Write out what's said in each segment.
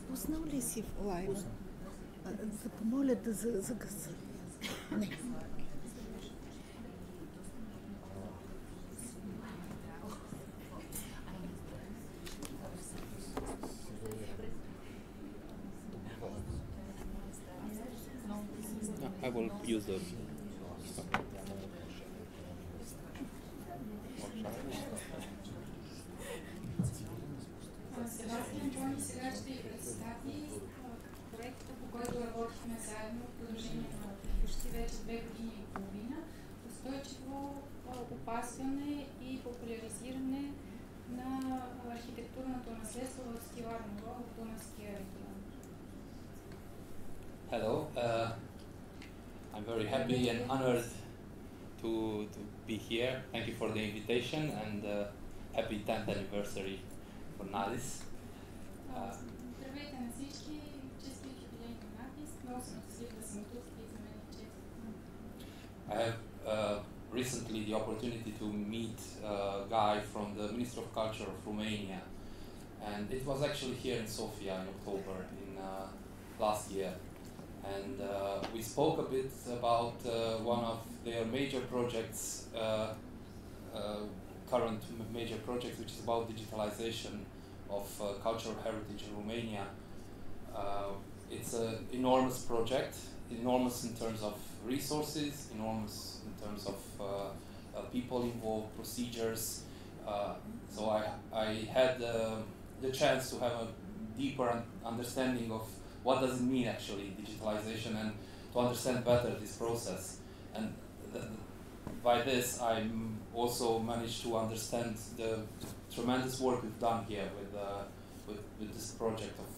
Пуснал ли си в лайва? Да помоля да загаса. Не. I will use the Себастиан Бонис сега ще ви представи проекта, по който работихме заедно в продължение на почти вече 2 години и половина. Устойчиво опазване и популяризиране на архитектурното наследство в стила нуво в Дунавския регион. Hello, I'm very happy and honored to be here. Thank you for the invitation and happy 10th anniversary for NABIS. Здравейте на всички, честит юбилей на НАБИС. Много съм щастлив да съм тук и за мен е чест. I have recently the opportunity to meet a guy from the Ministry of Culture of Romania, and it was actually here in Sofia in October in last year. And we spoke a bit about one of their major projects, current major projects, which is about digitalization of cultural heritage in Romania. It's an enormous project, enormous in terms of resources, enormous in terms of people involved, procedures. So I had the chance to have a deeper understanding of what does it mean actually, digitalization, and to understand better this process. And by this I also managed to understand the tremendous work we've done here with this project of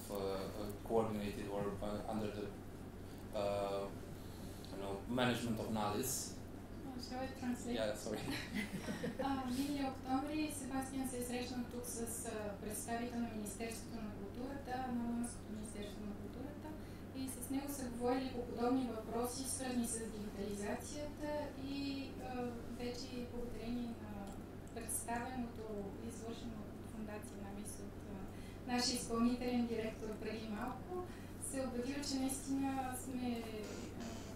coordinated or under the management of NABIS. Shall I translate? Yeah, sorry. Миналия октомври Себастиан се е срещнал тук с представител на Министерството на културата, на Румънското Министерство на културата, и с него са говорили по подобни въпроси, свързани с дигитализацията и вече благодарение на представеното, извършено от Фондация НАБИС от нашия изпълнителен директор преди малко, се е убедил, че наистина сме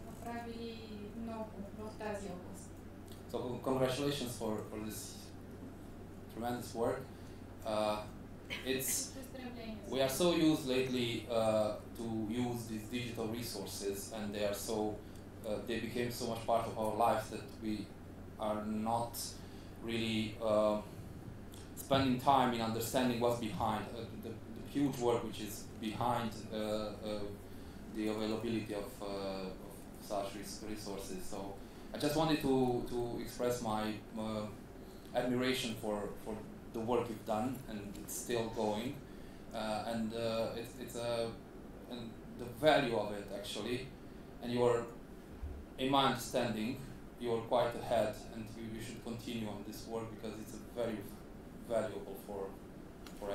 направили много в тази област. So congratulations for this tremendous work. We are so used lately to use these digital resources, and they became so much part of our lives that we are not really spending time in understanding what's behind the huge work which is behind the availability of such resources. So I just wanted to express my admiration for the work you've done, and it's still going, and the value of it actually, and in my understanding, you're quite ahead, and you should continue on this work because it's very valuable for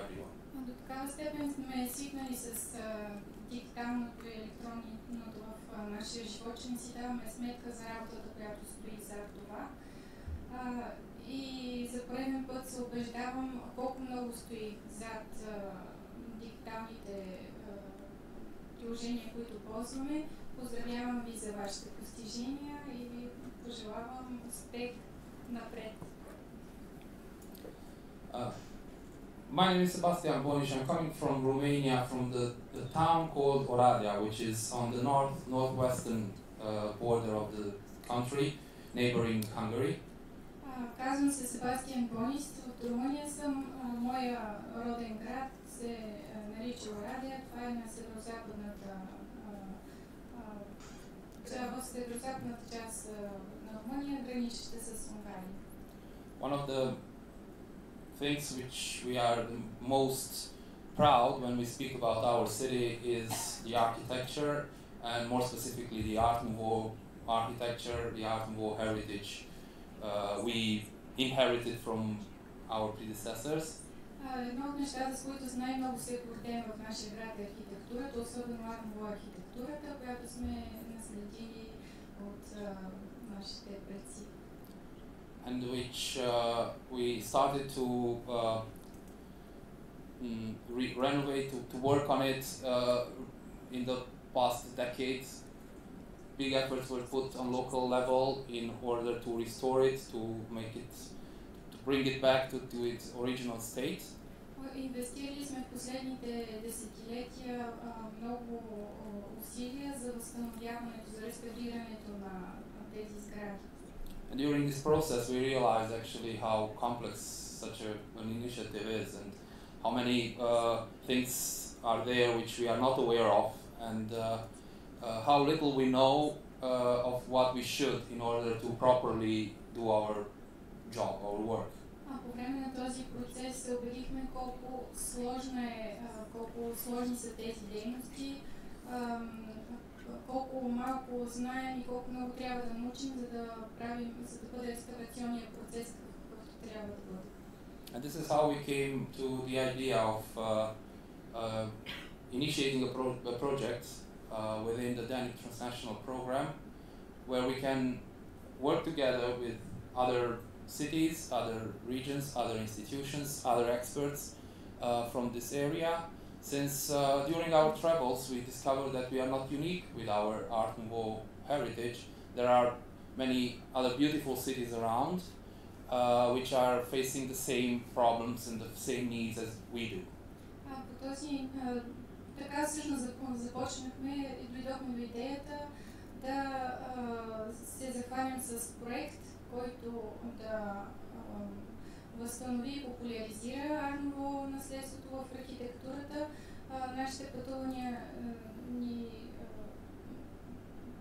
everyone. До такава степен сме свикнали с дигиталното и електронното в нашия живот, че не си даваме сметка за работата, която стои зад това. И за пореден път се убеждавам колко много стои зад дигиталните приложения, които ползваме. Поздравявам ви за вашите постижения и ви пожелавам успех напред. My name is Себастиан Бонис. I'm coming from Romania, from the town called Oradea, which is on the northwestern border of the country, neighboring Hungary. Казвам се Себастиан Бонис, от Румъния съм. Моя роден град се нарича Орадея. Това е на северо-западната част на Румъния, граничеща с Унгария. One of the things which we are most proud when we speak about our city is the architecture, and more specifically the Art Nouveau architecture, the Art Nouveau heritage we inherited from our predecessors. Едно от нещата, с които най-много се гордеем в нашия град е архитектурата, особено Art Nouveau архитектурата, която сме наследили от нашите предци. And which we started to renovate, to work on it in the past decades. Big efforts were put on local level in order to restore it, to make it, to bring it back to its original state. Инвестирали сме в последните десетилетия много усилия за възстановяването, за реставрирането на тези сгради. And during this process, we realized actually how complex such an initiative is, and how many things are there which we are not aware of, and how little we know of what we should in order to properly do our job, our work. По време на този процес се убедихме колко сложни са тези дейности, колко малко знаем и колко много трябва да научим, за да бъде реставрационният процес какъвто трябва да бъде. And this is how we came to the idea of initiating a project within the Danish Transnational Program, where we can work together with other cities, other regions, other institutions, other experts from this area. Since during our travels we discovered that we are not unique with our Art Nouveau heritage. There are many other beautiful cities around which are facing the same problems and the same needs as we do. Така всъщност започнахме и дойдохме до идеята да се захванем с проект, който да възстанови и популяризира Art Nouveau наследството в архитектурата. Нашите пътувания ни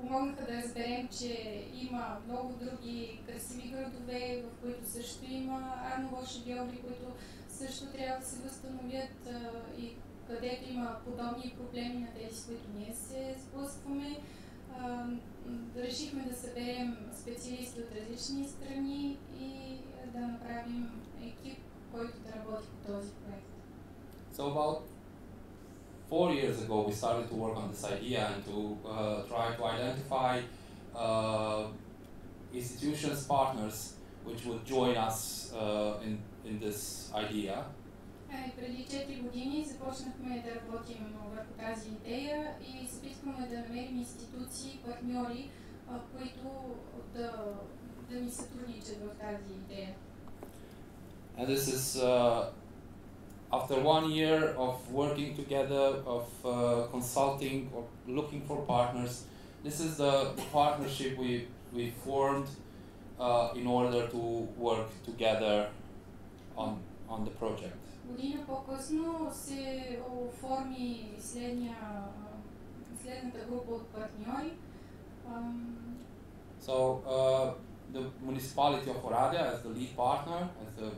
помогнаха да разберем, че има много други красиви градове, в които също има Art Nouveau шедьоври, които също трябва да се възстановят и където има подобни проблеми на тези, с които ние се сблъскваме. Решихме да съберем специалисти от различни страни и да направим екип, който да работи по този проект. So about 4 years ago we started to work on this idea and to try to identify institutions, partners which would join us in this idea. Преди 4 години започнахме да работим върху тази идея и се опитваме да намерим институции, партньори, които да ни сътрудничат в тази идея. And this is after 1 year of working together, of consulting or looking for partners. This is the partnership we formed in order to work together on the project. Година по-късно се оформи следната група от партньори. So the municipality of Oradea as the lead partner, as the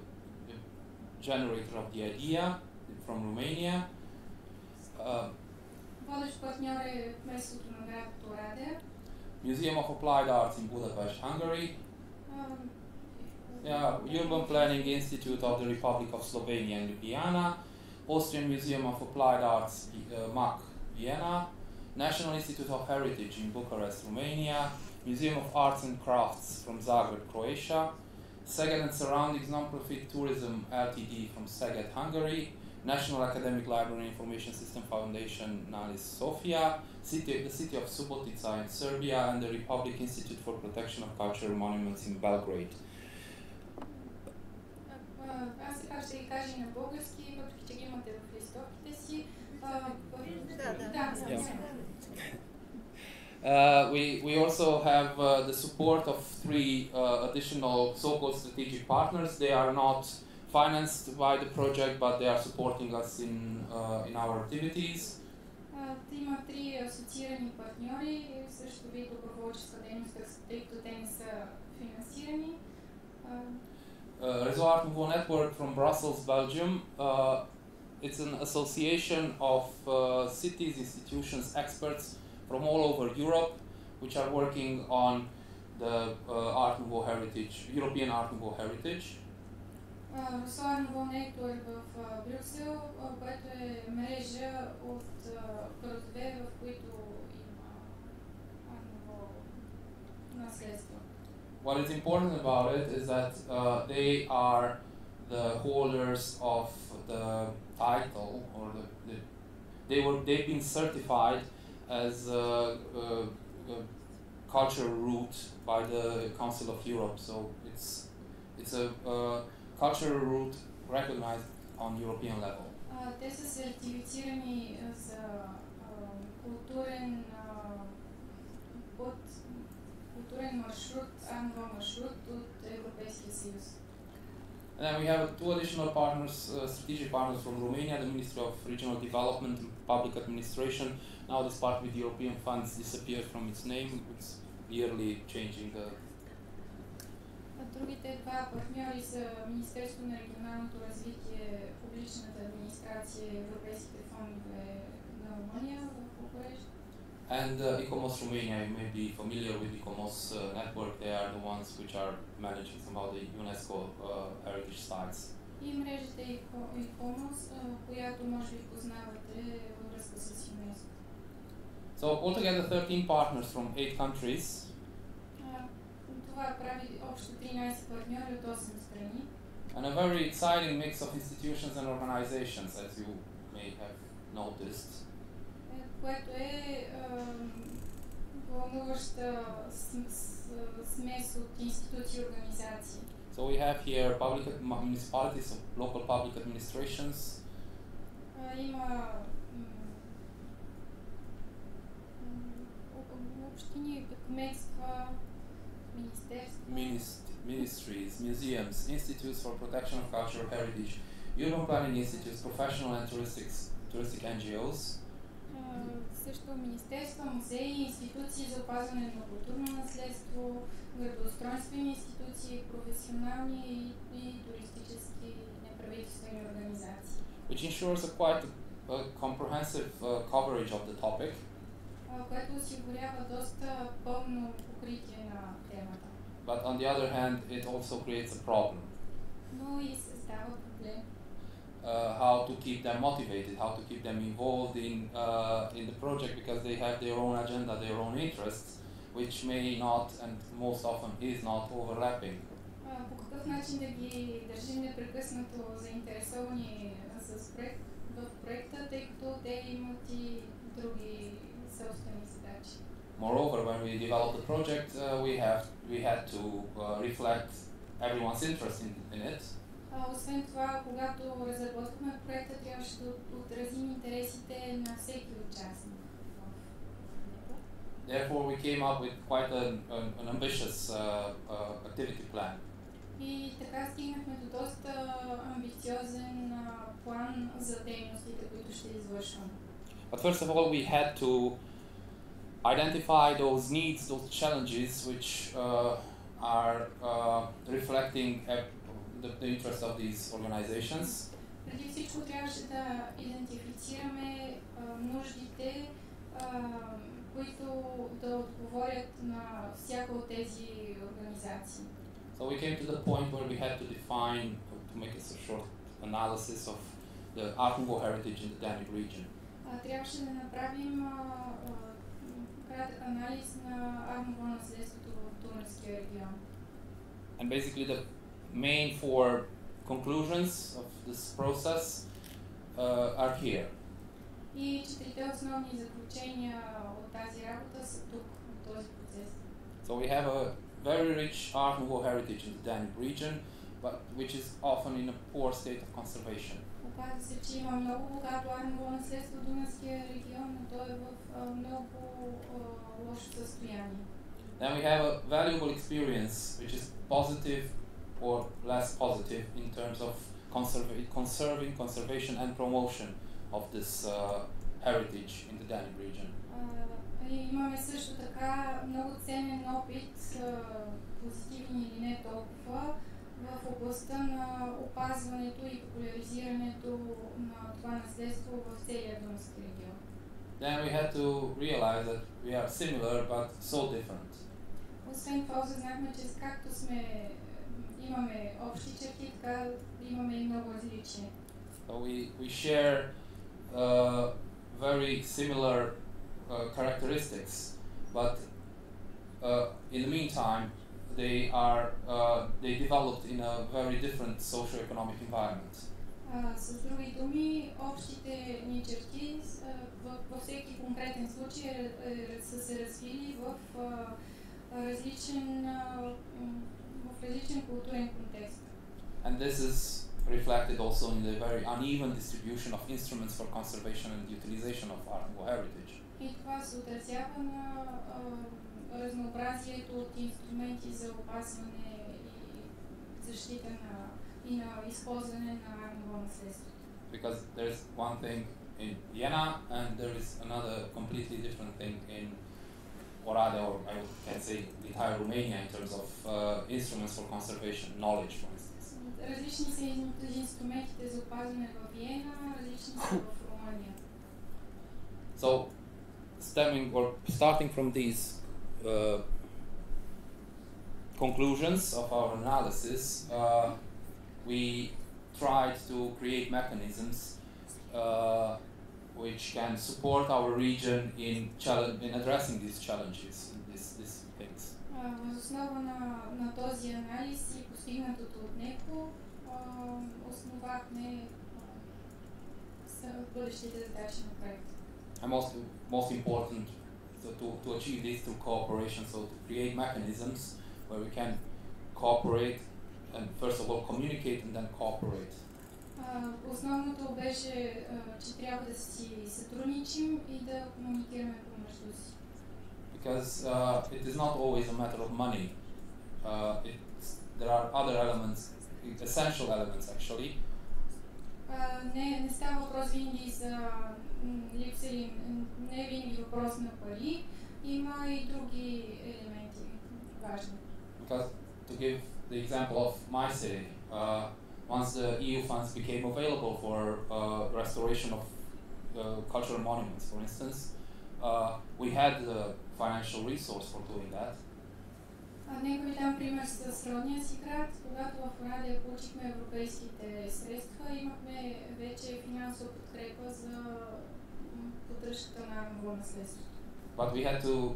generator of the idea from Romania. Водещ партньор е кметството на град Орадея. Museum of Applied Arts in Budapest, Hungary. Urban Planning Institute of the Republic of Slovenia in Ljubljana, Austrian Museum of Applied Arts, MAC, Vienna, National Institute of Heritage in Bucharest, Romania, Museum of Arts and Crafts from Zagreb, Croatia, Szeged and Surroundings Non-Profit Tourism Ltd from Szeged, Hungary, National Academic Library Information System Foundation, Nalis, Sofia, the city of Subotica in Serbia, and the Republic Institute for Protection of Cultural Monuments in Belgrade. Аз сега ще ги кажа и на български, въпреки че ги имате в листовките си. We also have the support of 3 additional so-called strategic partners. They are not financed by the project, but they are supporting us in our activities. Има 3 асоциирани партньори, също ви доброволческа дейност, тъй като те не са финансирани. Réseau Art Nouveau Network from Brussels, Belgium. It's an association of cities, institutions, experts from all over Europe which are working on the Art Nouveau heritage, European Art Nouveau heritage. Руслан Вълнето е в Брюксел, което е мрежа от градове, в които има art-nouveau наследство. What is important about it is that they are the holders of the title, or they've been certified as a cultural route by the Council of Europe. So it's a cultural route recognized on European level. Те са сертифицирани за културен маршрут, art-nouveau маршрут от Европейския съюз. And then we have two additional partners, strategic partners from Romania, the Ministry of Regional Development and Public Administration. Now this part with European funds disappeared from its name. It's yearly changing the. Другите два партньори са Министерството на регионалното развитие, публичната администрация и европейските фондове на Румъния в Букурещ. And ICOMOS Romania, you may be familiar with ICOMOS network. They are the ones which are managing some of the UNESCO heritage sites. И мрежата ICOMOS, която може би познавате във връзка с ЮНЕСКО. So altogether 13 partners from 8 countries. Това прави общо 13 партньори от 8 страни. And a very exciting mix of institutions and organizations, as you may have noticed. Което е вълнуваща смес от институции и организации. So we have here public municipalities, local public administrations. Има общини, кметства, ministries, museums, institutes for protection of cultural heritage, urban planning institutes, professional and touristic NGOs. Също министерства, музеи, институции за опазване на културно наследство, градоустройствени институции, професионални и туристически неправителствени организации. Which ensures a quite comprehensive coverage of the topic. Което осигурява доста пълно покритие на темата. But on the other hand, it also creates a problem. Но и създава проблем. How to keep them motivated, how to keep them involved in the project, because they have their own agenda, their own interests, which may not and most often is not overlapping. По какъв начин да ги държим непрекъснато заинтересовани в проекта, тъй като те имат и други собствени задачи. Moreover, when we developed the project, we had to reflect everyone's interest in it. Освен това, когато разработвахме проекта, трябваше да отразим интересите на всеки участник. Therefore, we came up with quite an ambitious activity plan. И така стигнахме до доста амбициозен план за дейностите, които ще извършваме. But first of all, we had to identify those needs, those challenges which are reflecting the interest of these organizations. Преди всичко трябваше да идентифицираме нуждите, които да отговорят на всяка от тези организации. So we came to the point where we had to define, to make a short analysis of the Art Nouveau heritage in the Danube region. Трябваше да направим кратък анализ на Art Nouveau наследството в Дунавския регион. And basically the main four conclusions of this process are here. И четирите основни заключения от тази работа са тук, в този процес. So we have a very rich Art Nouveau heritage in the Danube region, but which is often in a poor state of conservation. Оказва се, че има много богато Art Nouveau наследство в Дунавския регион, но то е в много лошо състояние. Then we have a valuable experience which is positive or less positive in terms of conservation and promotion of this heritage in the Danube region. Имаме също така много ценен опит, позитивни или не толкова, в областта на опазването и популяризирането на това наследство в целия Дунавски регион. then we had to realize that we are similar but so different. Освен това осъзнахме, че както имаме общи черти, така имаме и много различия. So we share very similar characteristics, but in the meantime they developed in a very different socio-economic environment. С други думи, общите ни черти във всеки конкретен случай са се развили в различен културен контекст. And this is reflected also in the very uneven distribution of instruments for conservation and utilization of art and heritage. И това се отразява на разнообразието от инструменти за опазване и защита и на използване на артно наследство. Because there's one thing in Vienna and there is another completely different thing in Oradea, or I can say entire Romania in terms of instruments for conservation, knowledge, for instance. Различни са инструментите за опазване в Виена, различни са в Румъния. So, starting from these conclusions of our analysis, we tried to create mechanisms which can support our region in addressing these challenges, these things. Въз основа на този анализ и постигнатото от него основахме бъдещите задачи на проекта. And most important to achieve this through cooperation, so to create mechanisms where we can cooperate and first of all communicate and then cooperate. Основното беше, че трябва да си сътрудничим и да комуникираме помежду си. Because it is not always a matter of money. There are other elements, essential elements actually. Не става въпрос винаги за липса или не винаги въпрос на пари. Има и други елементи важни. Because to give the example of my city, once the EU funds became available for restoration of cultural monuments, for instance, we had the financial resource for doing that. Нека ви дам пример с родния си град. Когато в Орадея получихме европейските средства, имахме вече финансова подкрепа за поддръжката на нуво наследство. But we had to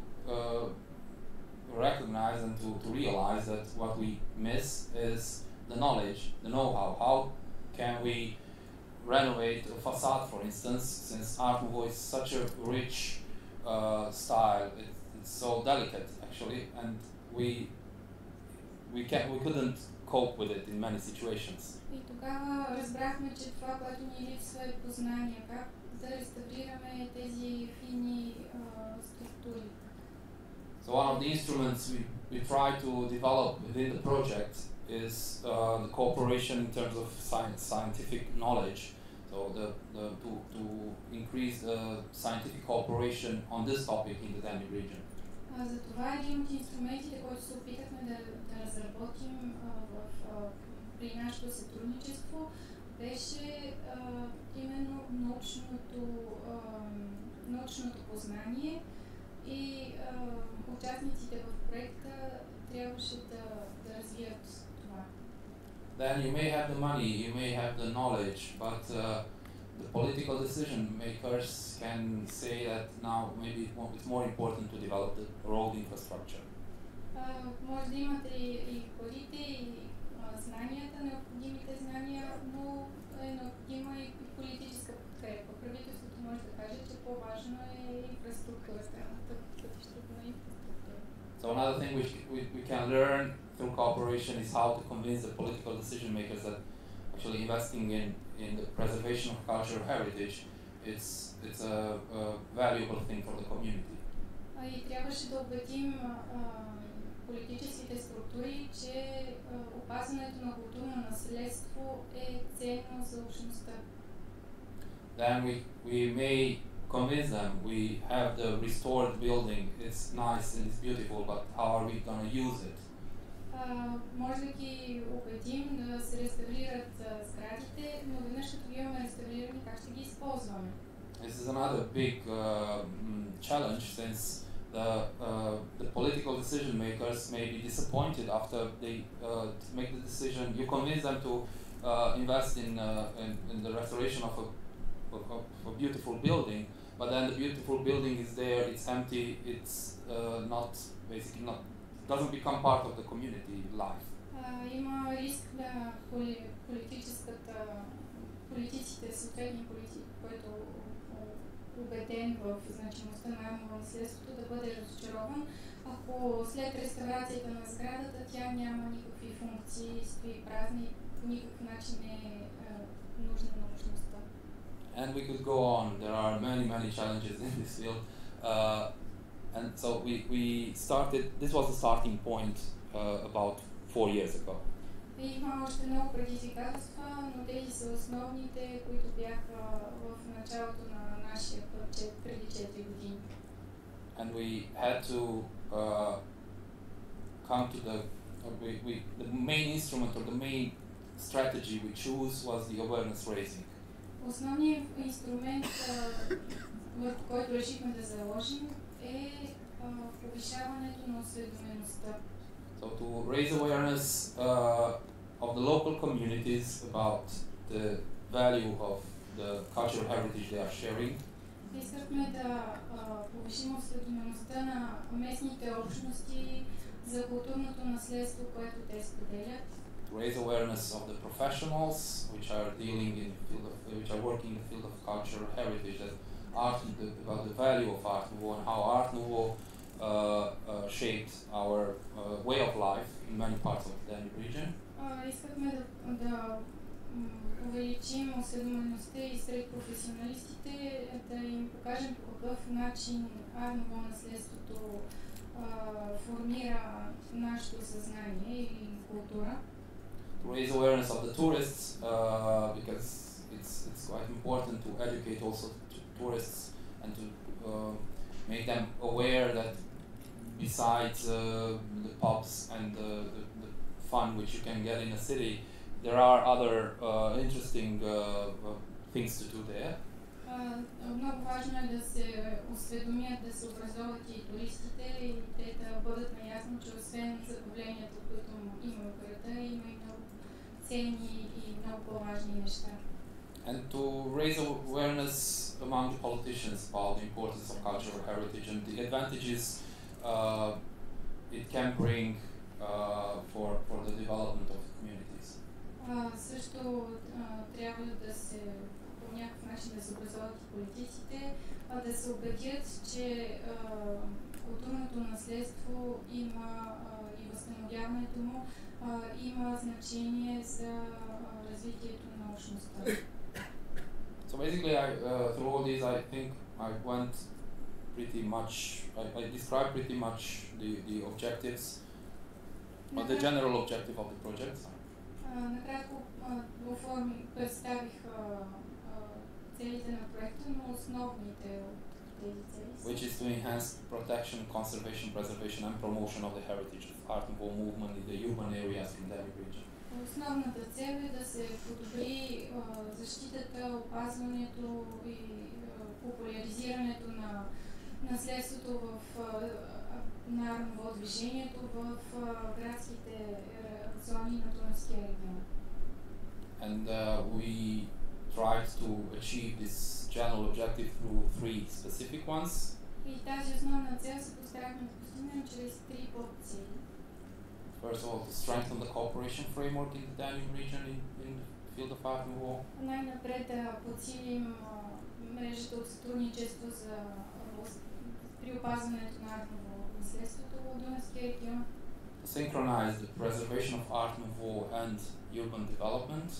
recognize and to realize that what we miss is the knowledge, the know-how. How can we renovate a facade, for instance, since Art Nouveau is such a rich style, it's so delicate actually, and we couldn't cope with it in many situations. И тогава разбрахме, че това, което ни липсва е познание, как да реставрираме тези фини структури. So one of the instruments we try to develop within the project is the cooperation in terms of scientific knowledge. So to increase the scientific cooperation on this topic in the Danube region. Затова един от инструментите, който се опитахме да разработим при нашето сътрудничество, беше именно научното познание и участниците в проекта трябваше да развият това. Then you may have the money, you may have the knowledge, but the political decision makers can say that now maybe it's more important to develop the road infrastructure. Може да имате и парите, и знанията, необходимите знания, но е необходима и политическа подкрепа. Правителството може да каже, че по-важна е инфраструктурата, пътищата на инфраструктура. So another thing we can learn through cooperation is how to convince the political decision makers that actually investing in the preservation of cultural heritage it's a valuable thing for the community. И трябваше да убедим политическите структури, че опазването на културно наследство е ценно за общността. Then we may convince them we have the restored building, it's nice and it's beautiful, but how are we going to use it? Може да ги убедим да се реставрират сградите, но веднъж като ги имаме реставрирани, как ще ги използваме? This is another big challenge, since the political decision makers may be disappointed after they make the decision. You convince them to invest in the restoration of a beautiful building, but then the beautiful building is there, it's empty, it's not basically not doesn't become part of the community life. Има риск да политиците, съответния политик, който убеден в значимостта на арново наследството, да бъде разочарован, ако след реставрацията на сградата тя няма никакви функции, стои празна и по никакъв начин не е нужна на общността. And we could go on. There are many challenges in this field. And so we started, this was the starting point about 4 years ago. Има още много предизвикателства, но тези са основните, които бяха в началото на нашия път преди 4 години. And we had to come to the main instrument or the main strategy we chose was the awareness raising. Основният инструмент, върху който решихме да заложим, е повишаването на осведомеността. So to raise awareness of the local communities about the value of the cultural heritage they are sharing. Искахме да повишим осведомеността на местните общности за културното наследство, което те споделят. To raise awareness of the professionals which are dealing in the field of, which are working in the field of cultural heritage, that about the value of Art Nouveau and how Art Nouveau shaped our way of life in many parts of the Danube region. Искахме да увеличим осведомеността и сред професионалистите, да им покажем по какъв начин Art Nouveau наследството формира нашето съзнание и култура. To raise awareness of the tourists, because it's quite important to educate also tourists and to make them aware that besides the pubs and the fun which you can get in a city, there are other interesting things to do there. Много важно е да се осведомят, да се образоват и туристите и те да бъдат наясно, че освен забавленията, които има в града, има и много ценни и много по-важни неща. And to raise awareness among the politicians about the importance of cultural heritage and the advantages it can bring for the development of the communities. Също трябва да се по някакъв начин да се образоват и политиците, да се убедят, че културното наследство има и възстановяването му има значение за развитието на общността. So basically, through all these, I think I went pretty much. I described pretty much the objectives, the general objective of the project. Накратко представих целите на проекта, но основните от тези цели. Which is to enhance protection, conservation, preservation, and promotion of the heritage of Art Nouveau movement in the urban areas in the region. Основната цел е да се подобри защитата, опазването и популяризирането на наследството на Art Nouveau движението в градските зони на Дунавския регион. And we tried to achieve this general objective through 3 specific ones. И тази основна цел се постарахме да постигнем чрез 3 подцели. First of all, to strengthen the cooperation framework in the Danube region in the field of Art Nouveau. Най-напред да подсилим мрежата от сътрудничество при опазването на Art Nouveau наследството в Дунавския регион. To synchronize the preservation of Art Nouveau and urban development.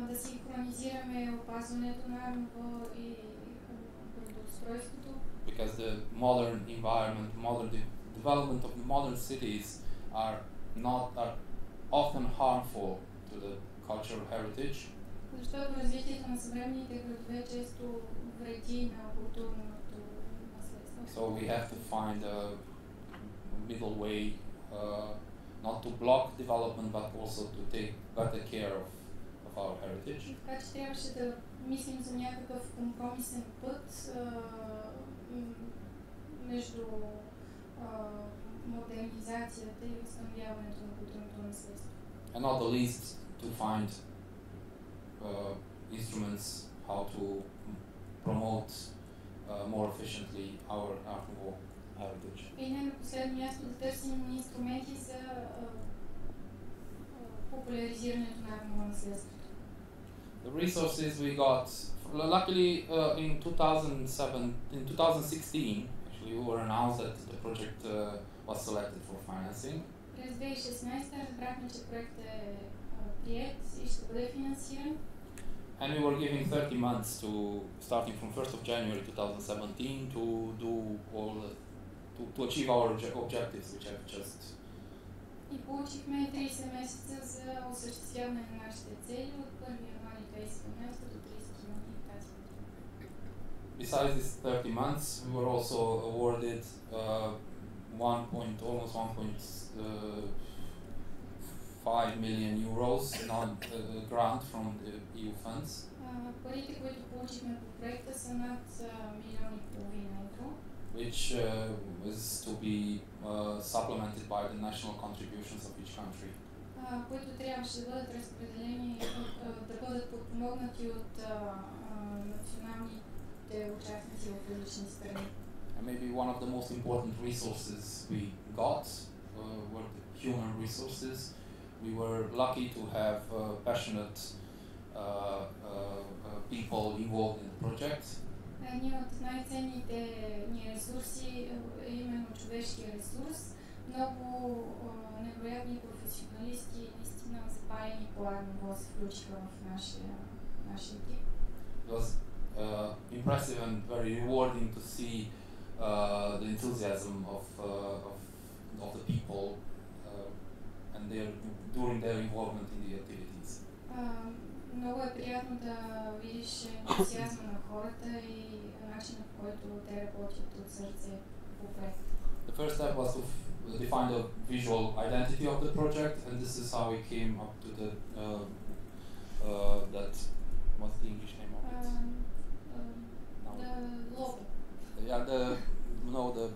Да синхронизираме опазването на Art Nouveau и градоустройството. Because the modern environment, development of the modern cities are often harmful to the cultural heritage. Защото развитието на съвременните градове често вреди на културното наследство. So we have to find a middle way, not to block development, but also to take better care of our heritage. И така че трябваше да мислим за някакъв компромисен път между модернизацията и възстановяването на културното наследство. And not the least to find instruments how to promote more efficiently our art nouveau heritage. И не на последно място да търсим инструменти за популяризирането на art nouveau наследството. The resources we got, luckily in 2016, actually we were announced that the project was selected for financing. През 2016 разбрахме, че проектът е приет и ще бъде финансиран. And we were given 30 months to, starting from 1st of January 2017, to do all to achieve our objectives, which I've just. И получихме 30 месеца за осъществяване на нашите цели от 1 януари 2017 до 30 юни тази година. Besides these 30 months, we were also awarded almost 1.5 million euros grant from the EU funds. Парите, които получихме по проекта, са над 1,5 милиона евро. Which is to be supplemented by the national contributions of each country. Които трябваше да бъдат разпределени, да бъдат подпомогнати от националните участници в различни страни. And maybe one of the most important resources we got were the human resources. We were lucky to have passionate people involved in the project. Един от най-ценните ни ресурси е именно човешкия ресурс. Много невероятни професионалисти, наистина запалени по art nouveau се включиха в нашия екип. It was impressive and very rewarding to see the enthusiasm of the people and during their involvement in the activities. Много е приятно да видиш ентусиазма на хората и начина, по който те работят от сърце по проект. The first step was to define the visual identity of the project, and this is how we came up to the what's the English name of it? The logo. Yeah,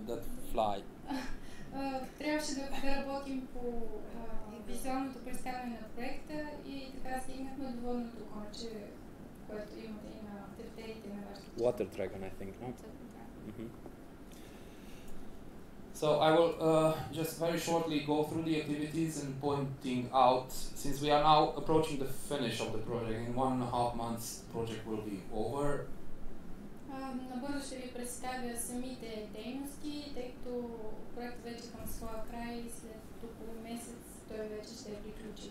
that fly. Трябваше да работим по визуалното представяне на проекта и така стигнахме до водното конче, което имате и на тефтерите на вашите. Water dragon, I think, no? Mm-hmm. So I will just very shortly go through the activities and pointing out, since we are now approaching the finish of the project, in 1.5 months the project will be over. Набързо ще ви представя самите дейности, тъй като проект вече към своя край и след около месец той вече ще е приключил.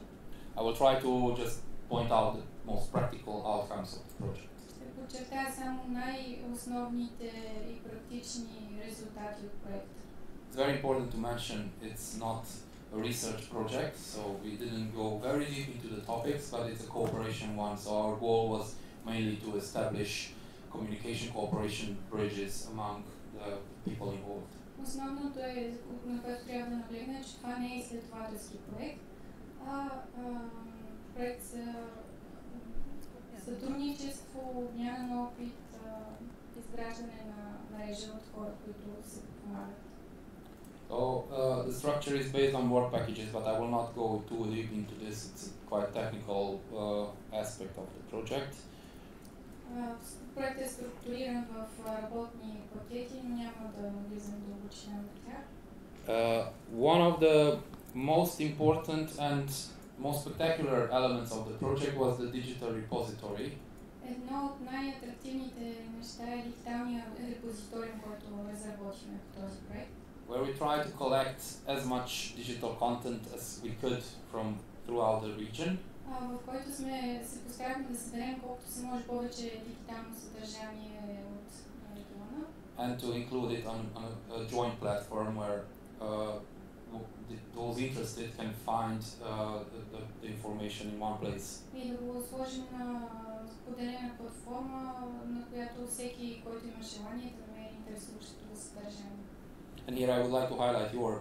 I will try to just point out the most practical outcomes of the project. Ще подчертая само най-основните и практични резултати от проекта. It's very important to mention it's not a research project, so we didn't go very deep into the topics, but it's a cooperation one. So our goal was mainly to establish communication cooperation bridges among the people involved. Основното е, на което трябва да наблегне, че това не е изследователски проект, а проект за сътрудничество, обмяна на опит, изграждане на мрежа от хора, които се помагат. So the structure is based on work packages, but I will not go too deep into this. It's a quite technical aspect of the project. Проектът е структуриран в работни пакети, но няма да навлизам дълбочина в тях. One of the most important and most spectacular elements of the project was the digital repository. Едно от най-атрактивните неща е дигиталния репозиториум, който разработихме по този проект. Where we try to collect as much digital content as we could from throughout the region. В който се постарахме да съберем колкото се може повече дигитално съдържание от региона. And to include it on a joint platform where those interested can find the information in one place. И да го сложим на споделена платформа, на която всеки, който има желание да намери интересуващото съдържание. And here I would like to highlight your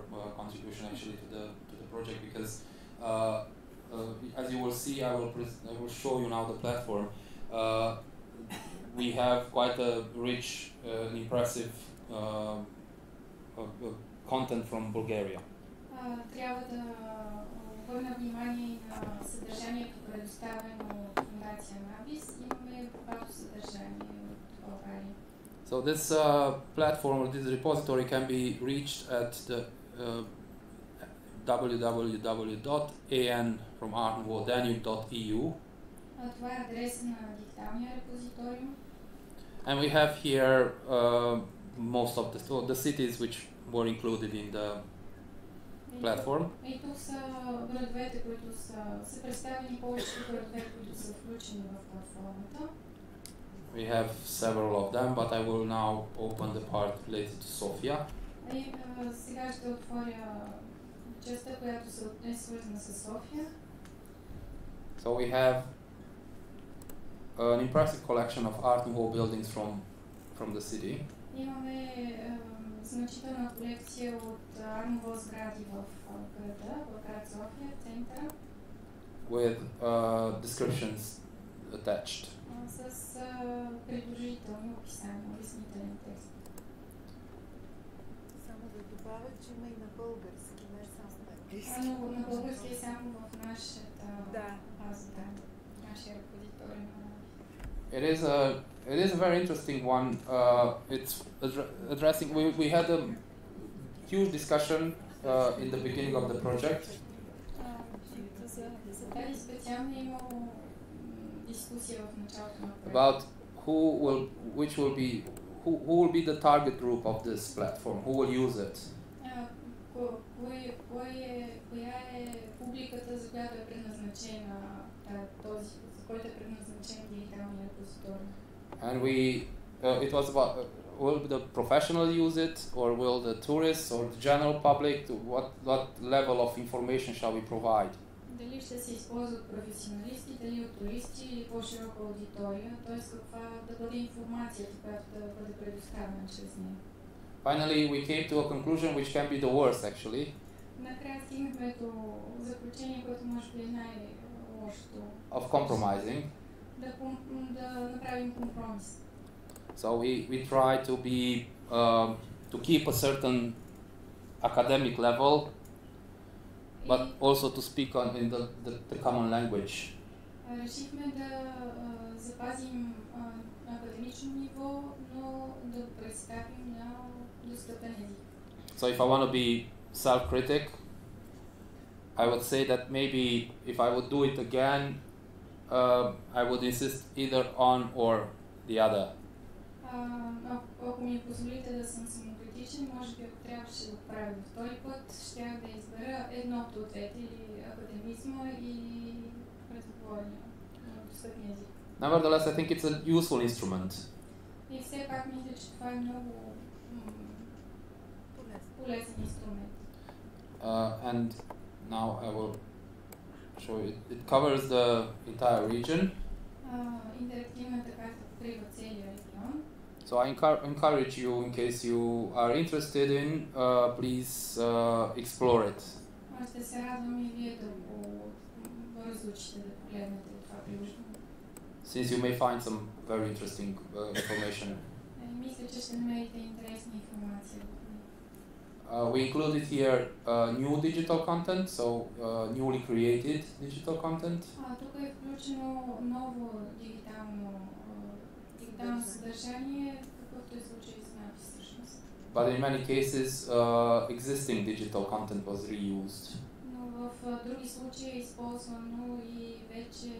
contribution actually to the project, because as you will see, I will show you now the platform. We have quite a rich and impressive content from Bulgaria. Трябва да обърна внимание и на съдържанието, предоставено от Фондация НАБИС. Имаме богато съдържание от България. So this platform or this repository can be reached at the www.an from arnwodanube.eu. Това е адреса на дигиталния репозиториум. And we have here most of the cities which were included in the platform. И тук са градовете, които са представени, повечето градове, които са включени в платформата. We have several of them, but I will now open the part related to Sofia. И сега ще отворя частта, която е свързана с София. So we have an impressive collection of art nouveau buildings from the city. Имаме значителна колекция от art nouveau сгради в град София, Център. With descriptions attached. С придружителни описания, обяснителен текст. Само да добавя, че има и на български, не само на английски. Но на български е само в нашата база, нашия репозиториум. It is a very interesting one. It's addressing. We had a huge discussion in the beginning of the project. За тази специално имало дискусия в началото на проекта. About who will be the target group of this platform? Who will use it? Коя е публиката, за която е предназначена за който е предназначен дигиталния репозиторий? And it was about will the professional use it, or will the tourists or the general public? What level of information shall we provide? Дали ще се използват професионалисти, дали от туристи или по-широка аудитория, т.е. каква да бъде информацията, която да бъде предоставена чрез нея. Finally, we came to a conclusion which can be the worst actually. Накрая стигнахме до заключение, което може би е най-лошото. Of compromising. Да направим компромис. So we try to keep a certain academic level, but also to speak in the common language. Решихме да запазим академично ниво, но да представим на достъпен език. So if I want to be self-critic, I would say that maybe if I would do it again, I would insist either on or the other. Ако ми позволите да съм самокритичен, може би ако трябваше да го правя втори път, щях да избера едното от двете, или академизма, или разговорния на достъпния език. Nevertheless, I think it's a useful instrument. И все пак мисля, че това е много полезен инструмент. And now I will show you. It covers the entire region. Интерактивната карта покрива целия регион. So I encourage you, in case you are interested in, please explore it. Аз ще се радвам и вие да го разучите, да погледнете това приложение. Since you may find some very interesting information. Мисля, че ще намерите интересна информация. We included here new digital content, so newly created digital content. Тук е включено ново дигитално съдържание, какъвто е случай с НАБИС всъщност. But in many cases, existing digital content was reused. Но в други случаи е използвано и вече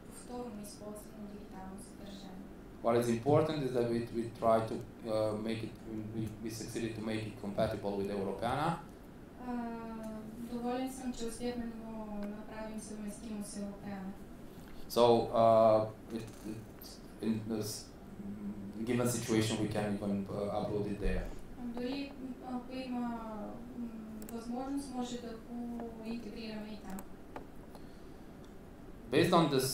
повторно използвано дигитално съдържание. What is important is that we try to make it, we succeeded to make it compatible with Europeana. Доволен съм, че успяхме да го направим съвместимо с Европеана. So, in this given situation, we can even upload it there. Дори ако има възможност, може да го интегрираме и там. Based on this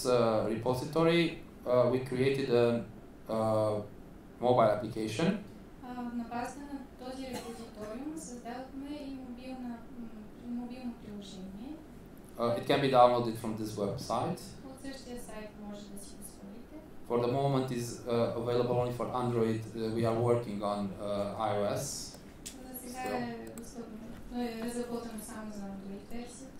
repository, we created a mobile application. На база на този репозиториум създадохме и мобилно приложение. it can be downloaded from this website. От същия сайт може да си го свалите. For the moment is available only for Android. We are working on iOS. За сега е достъпно. Е разработено само за Android версията.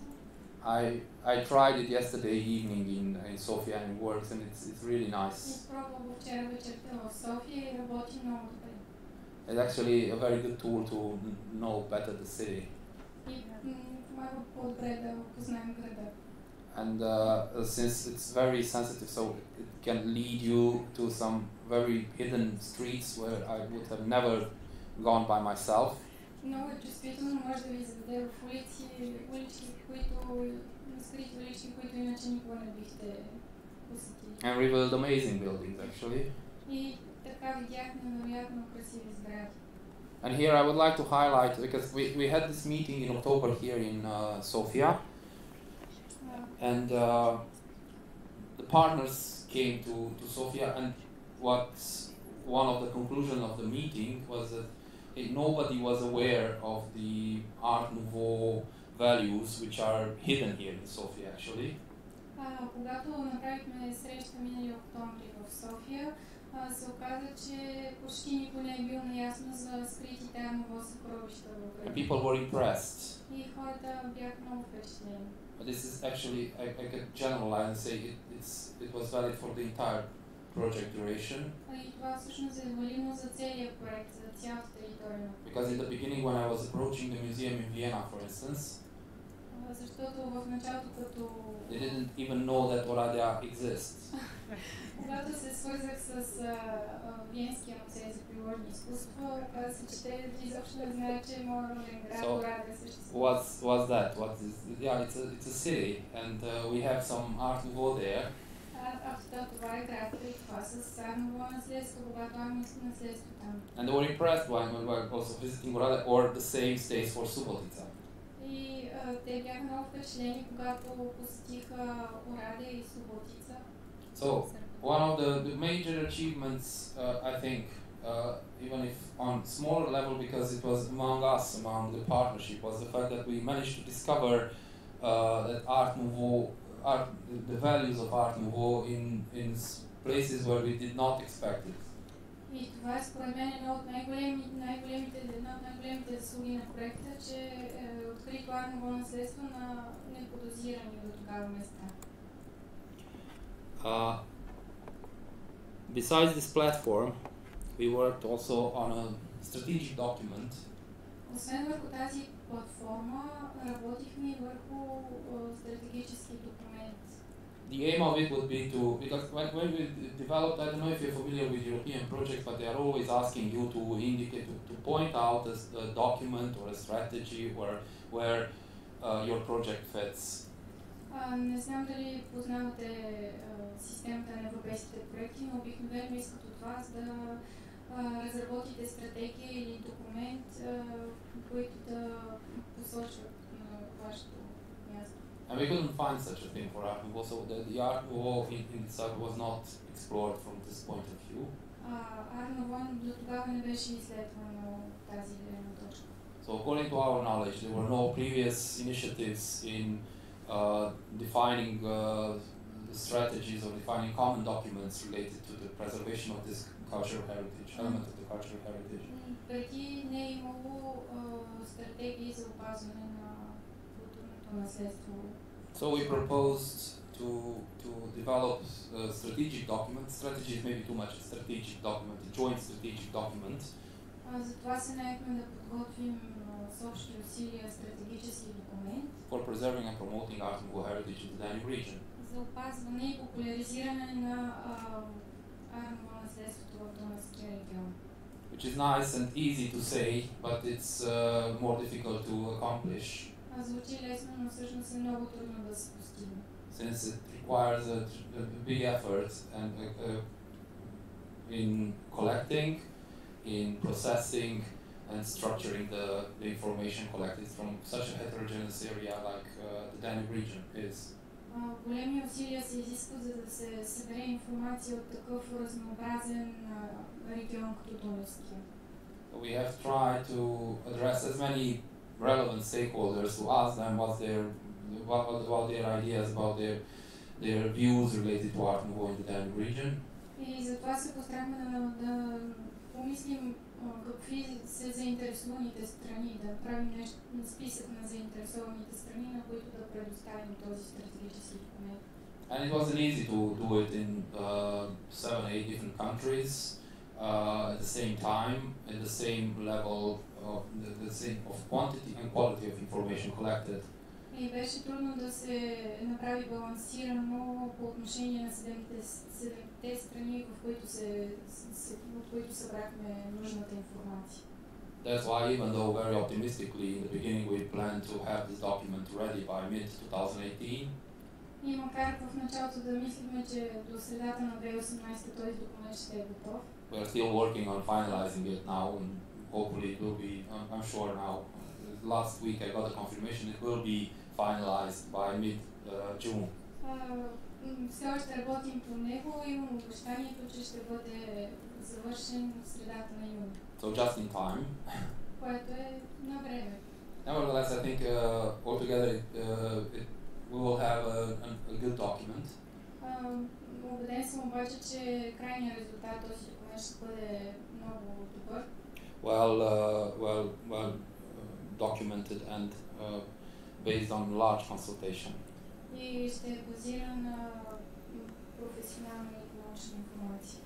I tried it yesterday evening in Sofia and it works and it's really nice. Изпробвах го вчера вечерта в София и работи много добре. It's actually a very good tool to know better the city. И помага по-добре да познаем града. And since it's very sensitive, so it can lead you to some very hidden streets where I would have never gone by myself. Много чувствително може да ви заведе в улички, скрити улички, които иначе никога не бихте посетили. And revealed amazing buildings actually. И така видях невероятно красиви сгради. And here I would like to highlight, because we had this meeting in October here in Sofia, and the partners came to Sofia, and one of the conclusions of the meeting was that nobody was aware of the Art Nouveau values which are hidden here in Sofia actually. Когато направихме среща миналия октомври в София, се оказа, че почти никой не е бил наясно за скритите art-nouveau съкровища в града. People were impressed. И хората бяха много впечатлени. But this is actually, I could generalize and say it was valid for the entire project duration. И това всъщност е валидно за целия проект, за цялата територия. Because in the beginning when I was approaching the museum in Vienna, for instance, защото в началото като they didn't even know that Oradea exists. Когато се свързах с Виенския музей за приложни изкуства, оказа се, че те изобщо не знаят, че моят роден град Орадея съществува. What's that? Yeah, it's a city, and we have some Art Nouveau there. Това е град и това с art-nouveau наследство, когато наследство там. And they were impressed when we were also visiting Oradea, or the same stays for Subotica. И те бяха много впечатлени, когато посетиха Орадея и Суботица. So one of the major achievements, I think, even if on smaller level, because it was among us, among the partnership, was the fact that we managed to discover that Art Nouveau, the values of Art Nouveau in places where we did not expect it. И това е според мен една от най-големите заслуги на проекта, че е открито art-nouveau наследство на неподозирани до тогава места. Besides this platform, we worked also on a strategic document. Освен върху тази платформа, работихме върху стратегически документ. The aim of it would be to, because when we developed, I don't know if you're familiar with European projects, but they are always asking you to indicate, to point out a document or a strategy where your project fits. Не знам дали познавате системата на европейските проекти, но обикновено искат от вас да разработите стратегия или документ, които да посочват на вашето място. And we couldn't find such a thing for Art Nouveau, so the Art Nouveau in itself was not explored from this point of view. Art Nouveau до тогава не беше изследвано тази гледна точка. So according to our knowledge, there were no previous initiatives in defining the strategies or defining common documents related to the preservation of this cultural heritage, element of the cultural heritage. Преди не е имало стратегии за опазване на културното наследство. So we proposed to develop a strategic document. Strategy is maybe too much. A strategic document, a joint strategic document. Затова се наехме да подготвим с общи усилия стратегически документ. For preserving and promoting Art Nouveau heritage in the Danube region. За опазване и популяризиране на art-nouveau наследството в Дунавския регион. Which is nice and easy to say, but it's more difficult to accomplish. Звучи лесно, но всъщност е много трудно да се постигне. Since it requires a big effort and in collecting, in processing, and structuring the information collected from such a heterogeneous area like the Danube region is. Големи усилия се изискват, за да се събере информация от такъв разнообразен регион като Дунавския. We have tried to address as many relevant stakeholders to ask them what's their about their ideas, about their views related to Art Nouveau in the Danube region. И затова се постарахме да помислим какви са заинтересованите страни, да правим списък на заинтересованите страни, на които да предоставим този стратегически документ. And it wasn't easy to do it in 7-8 different countries at the same time, at the same level of the same of quantity and quality of information collected. И беше трудно да се направи балансирано по отношение на седемте страни, от които събрахме нужната информация. That's why, even though very optimistically in the beginning we planned to have this document ready by mid-2018, и макар в началото да мислихме, че до средата на 2018 този документ ще е готов, we are still working on finalizing it now, and hopefully it will be, I'm sure now, last week I got a confirmation it will be finalized by mid-June. Все още работим по него и имам обещанието, че ще бъде завършен в средата на юни. So just in time. Което е на време. Nevertheless, I think altogether we will have a good document. Убеден съм обаче, че крайният резултат този документ ще бъде много добър. Well documented and based on large consultation. И ще е базиран на професионална и научна информация.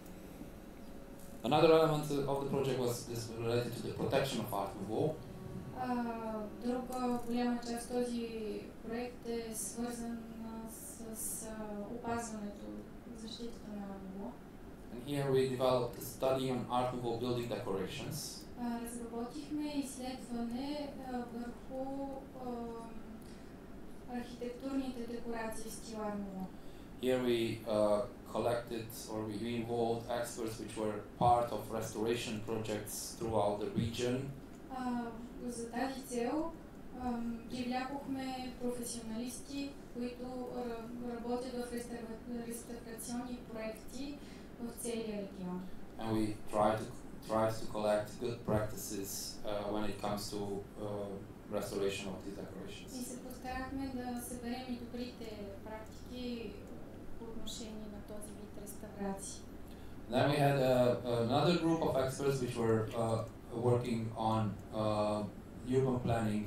Another element of the project is related to the protection of Art Nouveau. Друга голяма част от този проект е свързан с опазването, защитата на Art Nouveau. And here we developed a study on Art Nouveau building decorations. Разработихме изследване върху архитектурните декорации в стил Art Nouveau. Here we collected or we involved experts which were part of restoration projects throughout the region. За тази цел привлякохме професионалисти, които работят в реставрационни проекти в целия регион. And we tried to collect good practices when it comes to restoration of these decorations. И се постарахме да съберем и добрите практики по отношение на този вид реставрации. Then we had another group of experts which were working on urban planning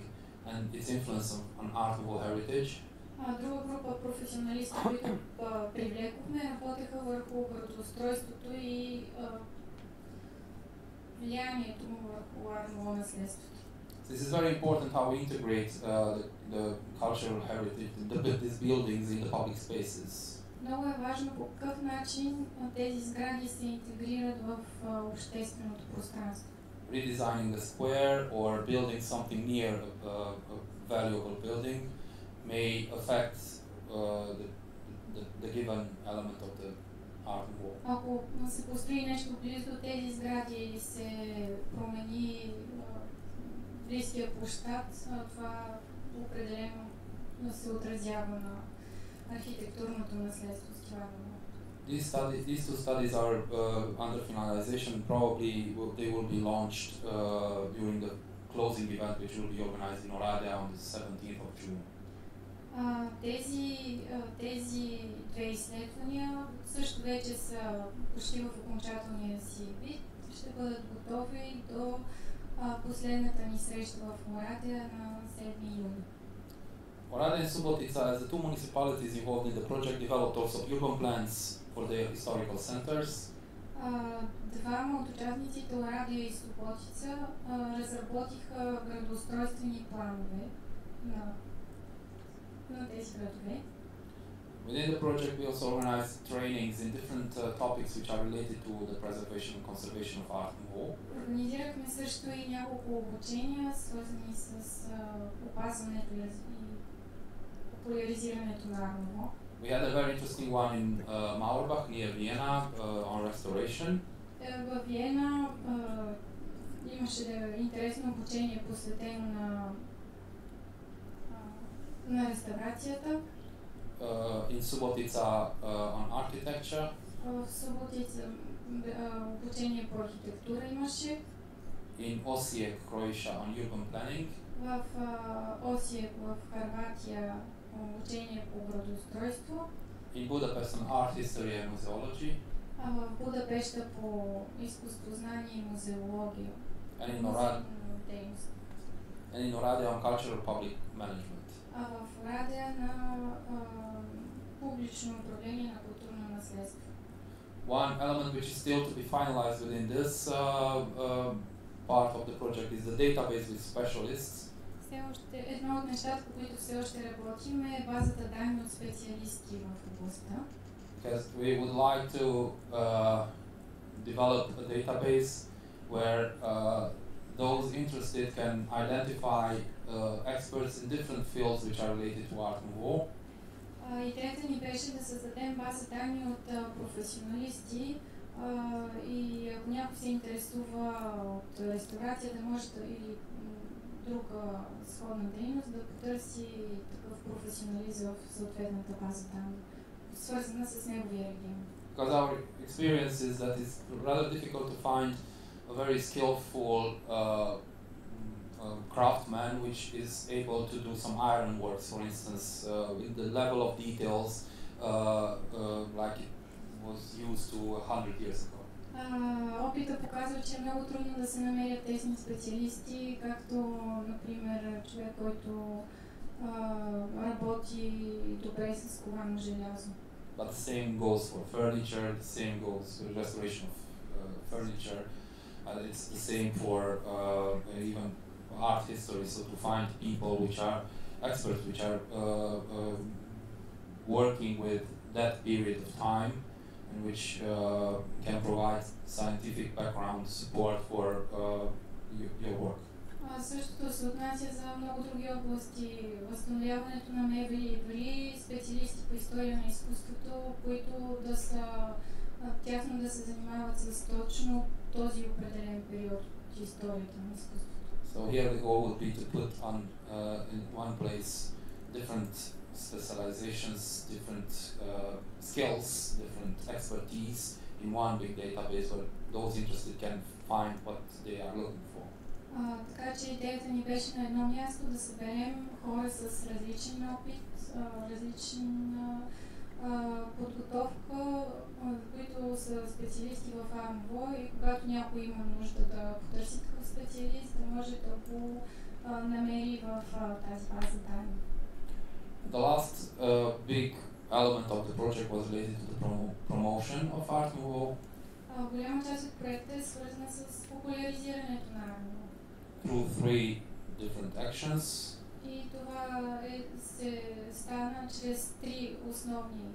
and its influence on Art Nouveau heritage. Друга група професионалисти, които привлекохме, работеха върху градоустройството и влиянието му върху Art Nouveau наследството. This is very important how we integrate the cultural heritage, these buildings in the public spaces. Много е важно по какъв начин тези сгради се интегрират в общественото пространство. Redesigning the square or building something near a valuable building may affect the given element of the Art Nouveau. Ако се построи нещо близо до тези сгради и се промени близкия площад, това определено се отразява на архитектурното наследство с това. These two studies are under finalization. Probably they will be launched during the closing event, which will be organized in Oradea on the 17th of June. Тези две изследвания също вече са почти в окончателния си вид. Ще бъдат готови до последната ни среща в Орадея на 7 юни. Oradea and Subotica, as the two municipalities involved in the project, developed also urban plans for their historical centers. Двама от участниците Орадея и Суботица разработиха градоустройствени планове на тези градове. Within the project, we also organized trainings in different topics which are related to the preservation and conservation of Art Nouveau. Организирахме също и няколко обучения, свързани с опазването и популяризирането на Art Nouveau. We had a very interesting one in Mauerbach near Vienna on restoration. В Виена имаше интересно обучение посветено на реставрацията. In Subotica on architecture. В Суботица обучение по архитектура имаше. In Osijek, Croatia on urban planning. В Осиек в Харватия учение по градоустройство. In Budapest on art history and museology. А в Будапеща по изкуствознание и музеология. And in Oradea on cultural public management. А в Орадея на публично управление на културно наследство. One element which is still to be finalized within this part of the project is the database with specialists. Все още едно от нещата, по които все още работим, е базата данни от специалисти в областта. Because we would like to develop a database where those interested can identify experts in different fields which are related to art nouveau. Идеята ни беше да създадем база данни от професионалисти и ако някой се интересува от реставрация, да може да или друга сходна дейност, да потърси такъв професионализъм в съответната база данни, свързана с неговия регион. Because our experience is that it's rather difficult to find a very skillful craftsman which is able to do some ironworks, for instance, with the level of details like it was used to 100 years ago. Опита показва, че е много трудно да се намерят тесни специалисти, както, например, човек, който работи добре с ковано желязо. But the same goes for furniture, the same goes for restoration of furniture, it's the same for even art history, so to find people which are experts, which are working with that period of time and which can provide scientific background support for your work. Същото се отнася за много други области. Възстановяването на мебели, дори специалисти по история на изкуството, които да са тяхно да се занимават с точно този определен период от историята на изкуството. So here the goal would be to put on in one place different specializations, different skills, different expertise in one big database where those interested can find what they are looking for. Така че идеята ни беше на едно място да съберем хора с различен опит, различна подготовка, които са специалисти в АМВО и когато някой има нужда да потърси такъв специалист, да може да го намери в тази база данни. The last big element of the project was related to the promotion of art nouveau. Голяма част от проекта е свързана с популяризирането на art nouveau. Through three different actions. И това се стана чрез три основни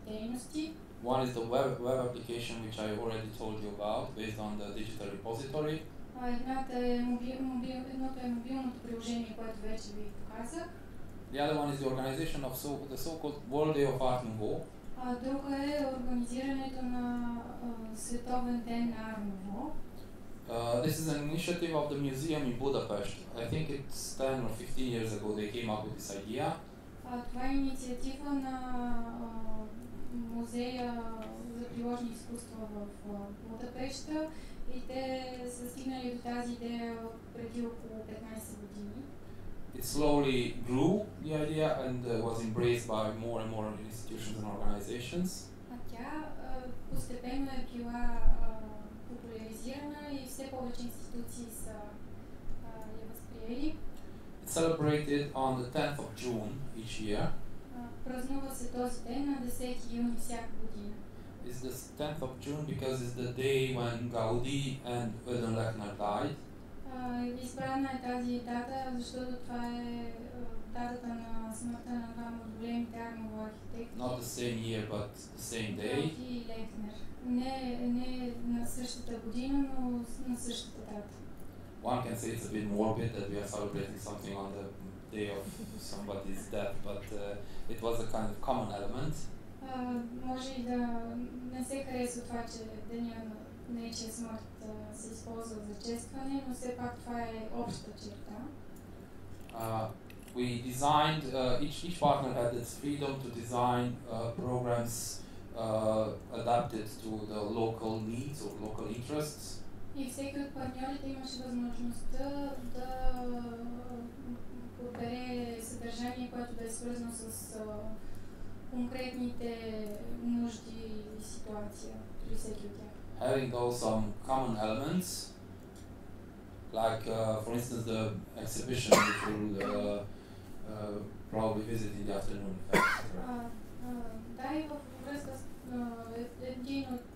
дейности. One is the web application which I already told you about, based on the digital repository. Едното е мобилното приложение, което вече ви показах. The other one is the organization of the so-called World Day of Art Nouveau. Друга е организирането на Световен ден на Art Nouveau. This is an initiative of the museum in Budapest. I think it's 10 or 15 years ago they came up with this idea. Това е инициатива на музея за приложни изкуства в Будапеща и те са стигнали до тази идея преди около 15 години. It slowly grew, the idea, and was embraced by more and more institutions and organizations. Тя постепенно е била популяризирана и все повече институции са я възприели. It's celebrated on the 10th of June each year. Празнува се този ден на 10 юни всяка година. It's the 10th of June because it's the day when Gaudi and Wilhelm Lechner died. Избрана е тази дата, защото това е датата на смъртта на двама от големите армови архитекти. Not the same year, but the same day. Гауди и Лехнер. Не на същата година, но на същата дата. One can say it's a bit morbid that we are celebrating something on the day of somebody's death, but it was a kind of common element. Може и да не се харесва това, че деня на нечия смърт се използва за честване, но все пак това е обща черта. We designed, each partner had its freedom to design programs adapted to the local needs or local interests. И всеки от партньорите имаше възможността да подбере съдържание, което да е свързано с конкретните нужди и ситуация при всеки от тях. Having those some common elements, like for instance the exhibition which we'll probably visit in the afternoon. Да, и във връзка с един от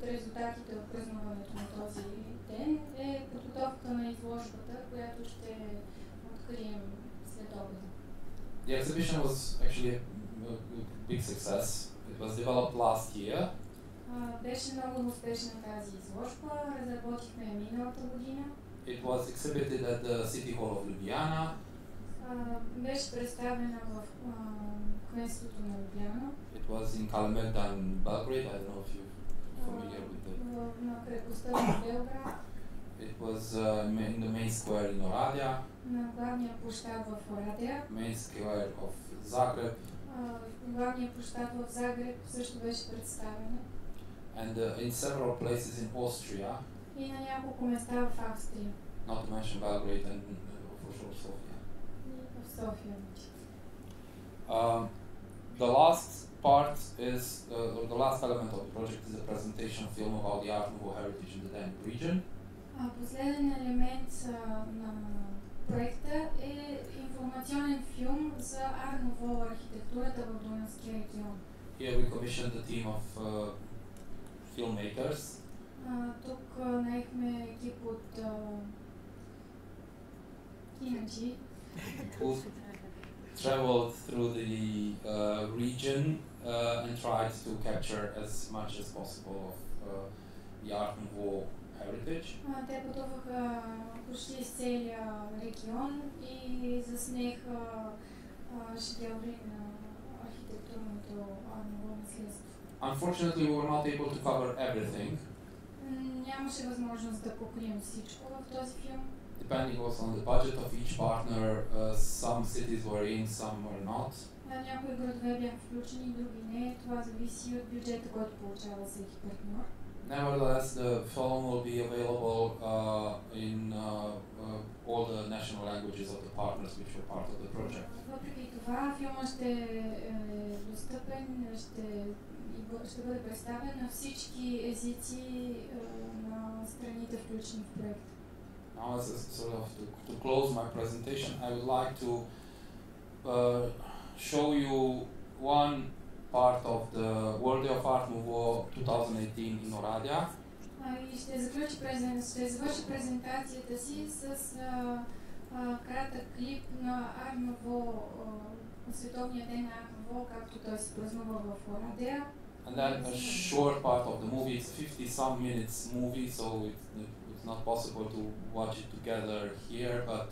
резултатите от празнуването на този ден е подготовка на изложбата, която ще открием след обеда. The exhibition was actually a big success. It was developed last year. Беше много успешна тази изложба. Разработихме миналата година. It was exhibited at the City Hall of Ljubljana. Беше представена в Кметството на Любляна. It was in Kalemegdan, Belgrade. I don't know if you're familiar with it. На крепостта в Белград. It was in the main square in Oradea. На главния площад в Орадея. Main square of Zagreb. Главния площад в Загреб също беше представена. And in several places in Austria. И на няколко места в Австрия. Not to mention Belgrade and for sure Sofia. И в София. The last part is, or the last element of the project is a presentation film about the art nouveau heritage in the Danube region. Последен елемент на проекта е информационен филм за арт nouveau архитектурата в Дунавския регион. Here we commissioned a team of filmmakers. Тук наехме екип от киначи, who traveled through the region and tried to capture as much as possible of the art nouveau heritage. Те пътуваха почти из целия регион и заснеха шедеври на архитектурното арт nouveau наследство. Unfortunately, we were not able to cover everything. Нямаше възможност да покрием всичко в този филм. Depending also on the budget of each partner, some cities were in, some were not. Някои градове бяха включени, други не. Това зависи от бюджета, който получава всеки партньор. Nevertheless, the film will be available in all the national languages of the partners which were part of the project. Въпреки това, филмът ще е достъпен, ще бъде представен на всички езици на страните, включени в проекта. Now, as a sort of to close my presentation, I would like to show you one part of the World of Art Nouveau 2018 in Oradea. И ще завърши презентацията си с кратък клип на Арт Nouveau, световния ден на Арт Nouveau, както той се празнува в Орадея. And then a short part of the movie. It's 50-some minutes movie, so it's not possible to watch it together here, but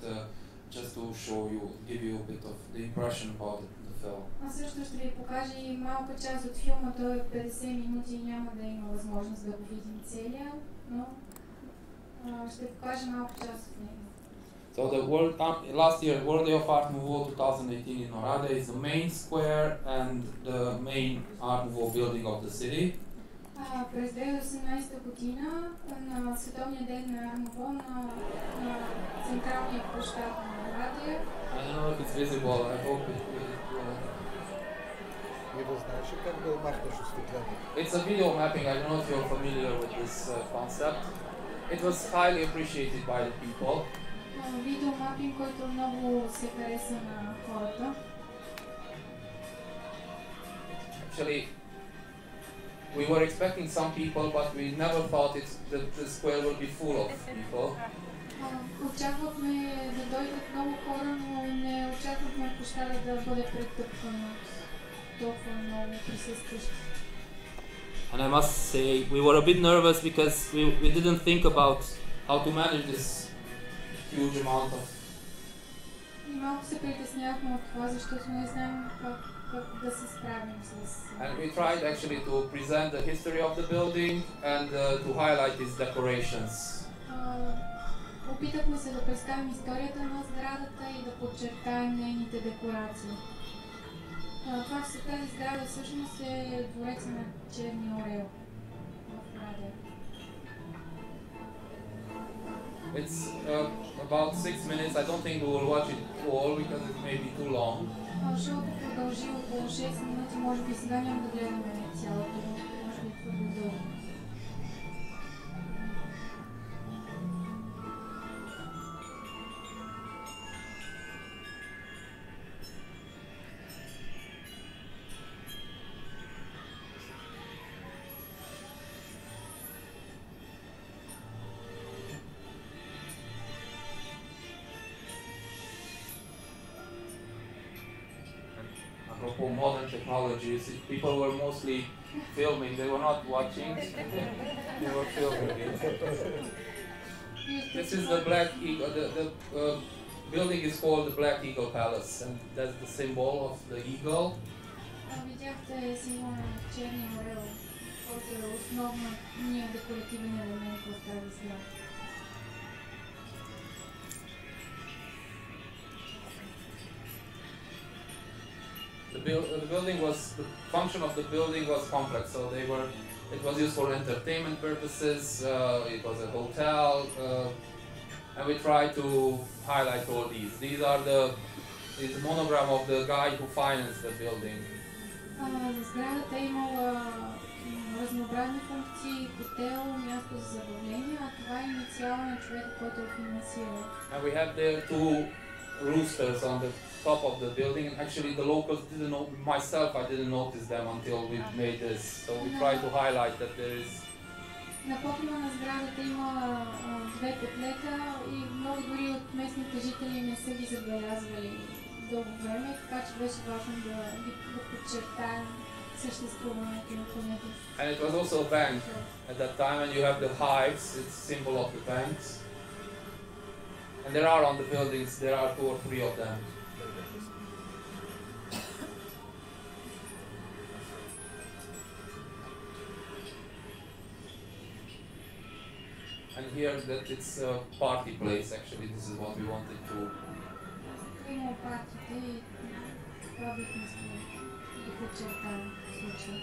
just to show you, give you a bit of the impression about the film. Аз също ще ви покажа и малка част от филма, той е 50 минути и няма да има възможност да го видим целия, но ще покажа малка част от него. So the last year World of Art Nouveau 2018 in Oradea is the main square and the main Art Nouveau building of the city. През 2018 година на Световния ден на Арт Nouveau на централния площад на Орадея. I don't know if it's visible. I hope it It's a video mapping. I don't know if you're familiar with this concept. It was highly appreciated by the people. Видеомапинг, който много се хареса на хората. Actually, we were expecting some people, but we never thought that the square would be full of people. Очаквахме да дойдат много хора, но не очаквахме площада да бъде претъпкана от толкова много присъстващи. And I must say, we were a bit nervous because we didn't think about how to manage this huge amount of. И малко се притеснявахме от това, защото не знаем как да се справим с. And we tried actually to present the history of the building and to highlight its decorations. Опитахме се да представим историята на сградата и да подчертаем нейните декорации. Тази сграда всъщност е двореца на Черния орел в Орадея. It's about 6 minutes. I don't think we will watch it all because it may be too long. Шоуто продължи около 6 минути, може би сега няма да гледаме цялото, може би твърде дълго. For modern technologies, people were mostly filming, they were not watching, they were filming it. This is the Black Eagle, the building is called the Black Eagle Palace, and that's the symbol of the eagle. Видяхте символа на черния орел, който е основният декоративен елемент в тази сграда. The building was, the function of the building was complex, so it was used for entertainment purposes, it was a hotel, and we tried to highlight all these. These are it's a monogram of the guy who financed the building. Сградата е имала разнообразни функции, хотел, място за забавление, а това е инициално на човека, който е финансирал. And we had there two roosters on the top of the building, and actually the locals didn't know, myself I didn't notice them until we made this, so we tried to highlight that there is. На покрива на сградата има две котлета и много дори от местните жители не са ги забелязвали дълго време, така че беше важно да подчертаем съществуването на конята. And it was also a bank at that time, and you have the hives, it's symbol of the banks. And there are on the buildings, there are 2 or 3 of them. And here that it's a party place, actually this is what we wanted to. Има партите и това бихме искали да подчертаем случая.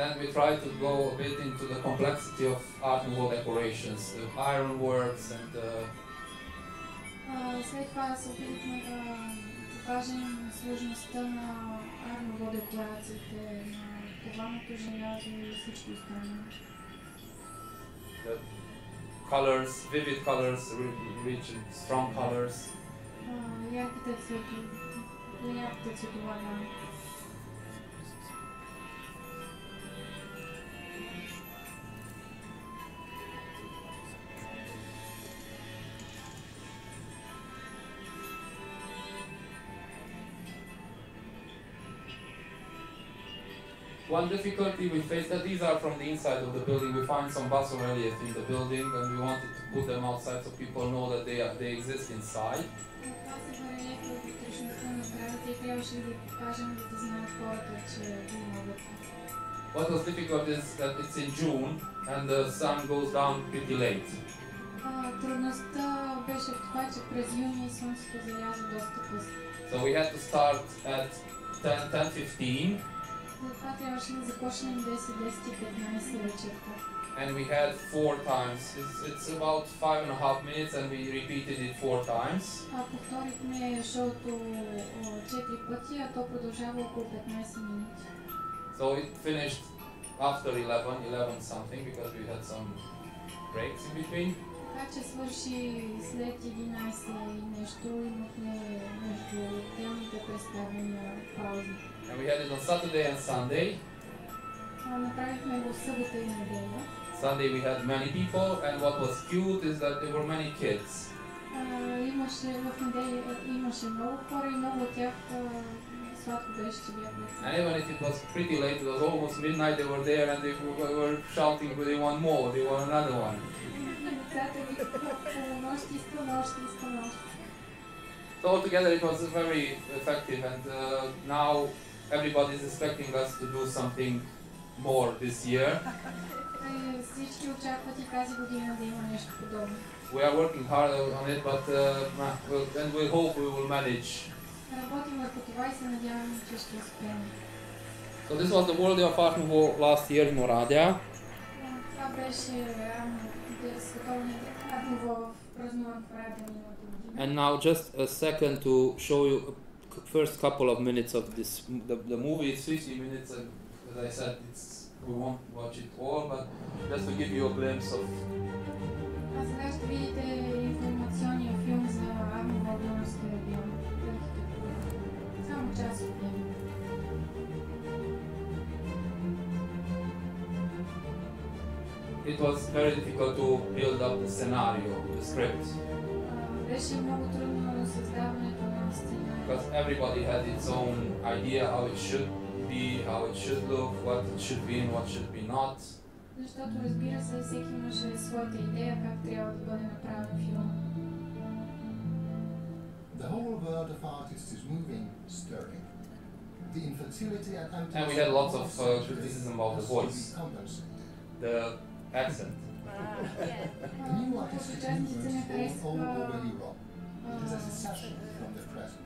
Then we try to go a bit into the complexity of Art Nouveau decorations, the ironworks and след това се опитахме да покажем сложността на Art Nouveau декорациите, на кованото желязо и всичко останало. The colors, vivid colors, rich and strong colors. Ярките цветова гама. One difficulty we faced, that these are from the inside of the building, we find some bas-relief in the building and we wanted to put them outside so people know that they exist inside. What was difficult is that it's in June and the sun goes down pretty late. Трудността беше в това, че през юни слънцето заляза доста късно. So we had to start at 10:15. Затова трябваше да започнем 10:15 вечерта. And we had 4 times. It's about 5.5 minutes and we repeated it 4 times. Повторихме шоуто 4 пъти, а то продължава около 15 минути. So it finished after 11 something because we had some breaks in between. Така че свърши след 11 и нещо, имахме между отделните представения паузи. And we had it on Saturday and Sunday. Направихме го в събота и неделя. Sunday we had many people and what was cute is that there were many kids. Имаше в неделя, имаше много хора и много от тях сладко беше, че бяха деца. And even if it was pretty late, it was almost midnight, they were there and they were shouting, they want more, they want another one. Децата викаха полунощ, искам още. So altogether it was very effective and now everybody is expecting us to do something more this year. Всички очакват и тази година да има нещо подобно. We are working hard on it, but and we hope we will manage. Работим върху това и се надяваме, че ще успеем. So this was the World of Art Nouveau last year in Oradea. Това беше световният Art Nouveau празнуван в Орадея миналата година. And now just a second to show you first couple of minutes of this. The movie is 50 minutes, and as I said, we won't watch it all, but just to give you a glimpse of. А сега ще видите информационния филм за Art Nouveau Дунавския регион. Само част от него. It was very difficult to build up the scenario, the script, Беше много трудно създаването на сценария. because everybody had its own idea how it should be, how it should look, what it should be and what should be not. Защото, разбира се, всеки имаше своята идея как трябва да бъде направен филм. The whole world of artists is moving, stirring. The infertility and And we had lots of criticism about the voice, the accent. The new artistic movement is born all over Europe. It is a secession from the present.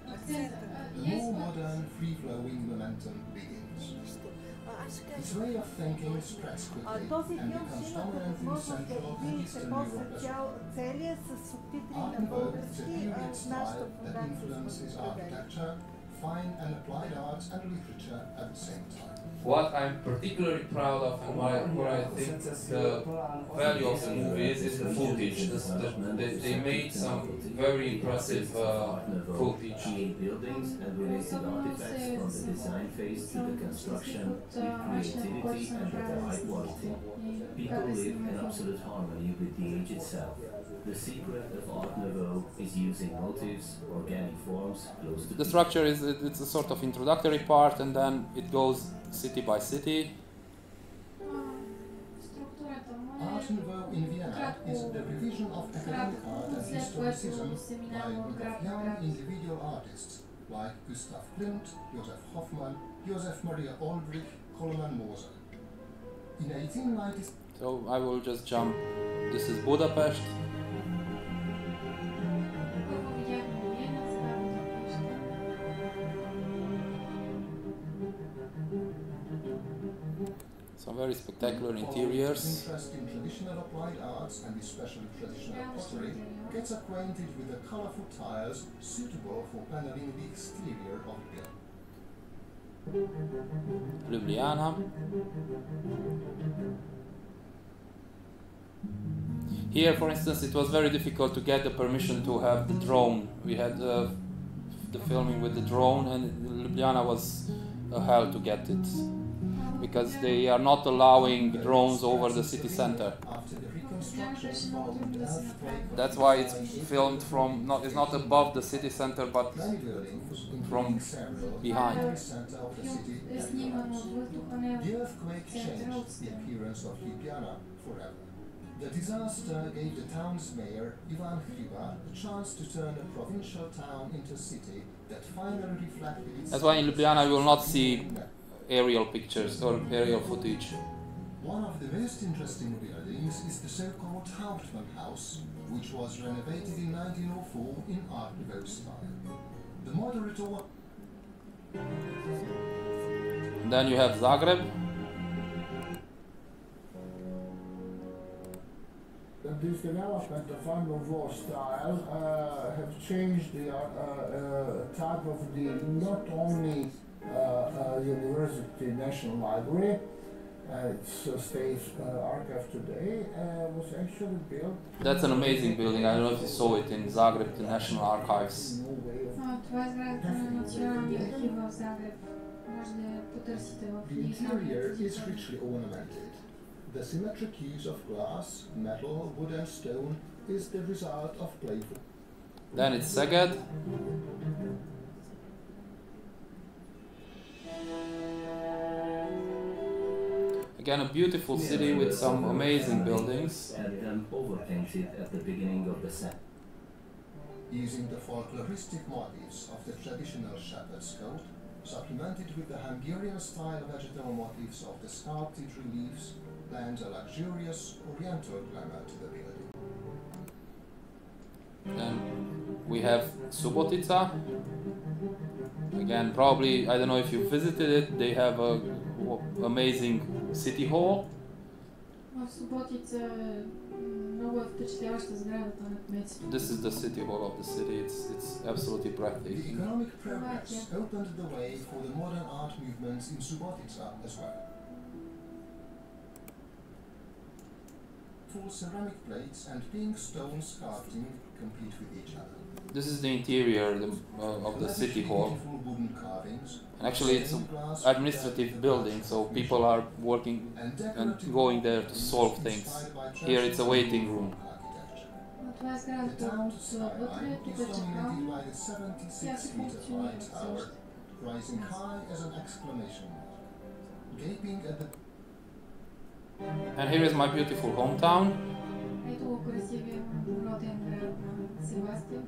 The more modern, free-flowing momentum begins. Its way of thinking spreads quickly Този and филм becomes ще имате dominant in възможност Central да and видите Eastern после Europe as well. целия с субтитри Art на Nouveau is a български period в нашата style that фондация influences Събина Анева. architecture, fine and applied arts and literature at the same time. What I'm particularly proud of and what I think the value of the movie is the footage. They made some very impressive footage. Buildings and related artifacts from the design phase to the construction with creativity and with a high quality. People live in absolute harmony with the age itself. The secret of Art Nouveau is using motifs, organic forms, close to The structure is it's a sort of introductory part, and then it goes city by city. Структурата му Art Nouveau in Vienna is the revision of academic art and historicism by a group of young individual artists like Gustav Klimt, Josef Hoffmann, Josef Maria Olbrich, Coleman Moser. In 1890s, So I will just jump. This is Budapest. първо видяхме Виена, сега Будапеща. Some very spectacular interiors. interest in traditional applied arts and especially traditional pottery gets acquainted with the colorful tiles suitable for paneling the exterior of the building. Ljubljana. Here, for instance, it was very difficult to get the permission to have the drone. We had the filming with the drone, and Ljubljana was a hell to get it, because they are not allowing drones over the city center. After the reconstruction following the earthquake, That's why it's filmed from, it's not above the city center, but many buildings, from including several behind. in the center of the city, Е сниман от въздуха, не the от earthquake центъра, от changed the стена. appearance of Ljubljana forever. The disaster gave the town's mayor, Ivan Hriba, a chance to turn a provincial town into a city that finally reflected its... That's why in Ljubljana you will not see aerial pictures or aerial footage. One of the most interesting buildings is the so-called Hauptmann House, which was renovated in 1904 in Art Nouveau style. The moderate or Then you have Zagreb. This development of Art Nouveau style have changed the type of the not only University National Library, its state archive today, was actually built. That's an amazing building. I don't know if you saw it in Zagreb, the National Archives. Това е сградата на Националния архив в Загреб. Може да я потърсите в The interior is richly ornamented. The symmetric use of glass, metal, wood and stone is the result of playful. Then it's Szeged. Again, a beautiful city with some amazing buildings. and then overpainted at the beginning of the set. Using the folkloristic motifs of the traditional shepherd's coat, supplemented with the Hungarian-style vegetable motifs of the sculpted reliefs, lend a luxurious oriental glamour to the building. Then we have Subotica. Again, probably, I don't know if you visited it, they have a amazing city hall. В Суботица много е впечатляваща сградата на Кметството. This is the city hall of the city. It's absolutely The breathtaking. economic progress opened the way for the modern art movements in Subotica as well. For ceramic plates and pink stone sculpting compete with each other. This is the interior of the city hall. Wooden carvings, And actually, it's an administrative building, so people are working and going there to solve things. Here, it's a waiting room. Това е сградата отвътре, тук е чакалня. Тя се функционира все още. Rising high as an exclamation mark, gaping at the And here is my beautiful hometown. Ето го красивия роден град на Себастиан.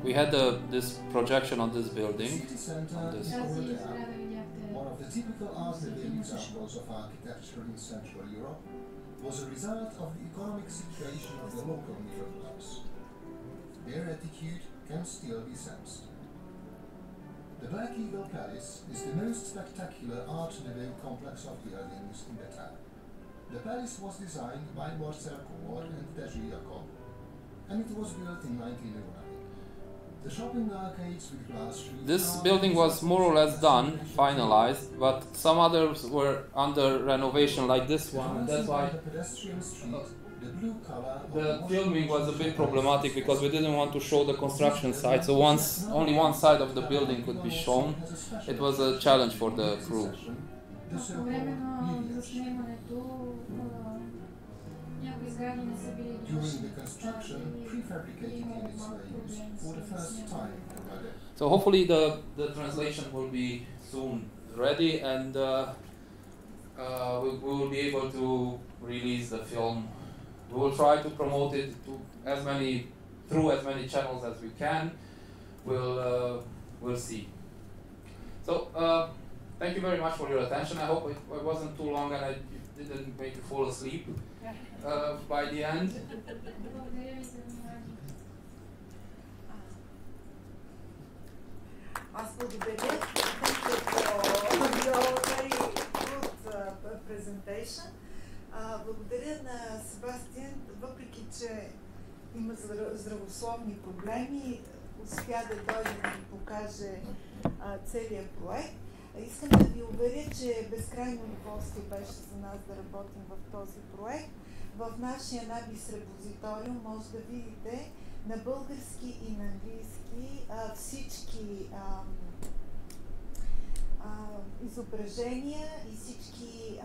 We had this projection on this building. city center On this. is Тази Oradea, сграда видяхте. one of the typical art living examples of architecture in Central Europe, was a result of the economic situation of the local middle class. Their attitude can still be sensed. The Black Eagle Palace is the most spectacular Art Nouveau complex of buildings in the town. The palace was designed by Marcel Koor and Teji Jacob, and it was built in 1909. The shopping arcades with glass roofs. This building was more or less done, finalized, but some others were under renovation, like this one. And that's why The pedestrian street, the blue color of the filming was a bit problematic, because we didn't want to show the construction site. So only one side of the building could be shown. It was a challenge for the crew. По време на заснемането някои сгради не са били During the довършени. construction, prefabricated units were used for the first time in Oradea. So hopefully the translation will be soon ready, and we will be able to release the film. We will try to promote it to through as many channels as we can. We'll see. So thank you very much for your attention. I hope it wasn't too long and I didn't make you fall asleep by the end. Благодаря ви за внимание. Аз благодаря. Thank you for your very good presentation. Благодаря на Себастиан, въпреки че има здравословни проблеми, успя да дойде да ни покаже целият проект. Искам да ви уверя, че безкрайно удоволствие беше за нас да работим в този проект. В нашия НАБИС репозиториум може да видите на български и на английски всички изображения и всички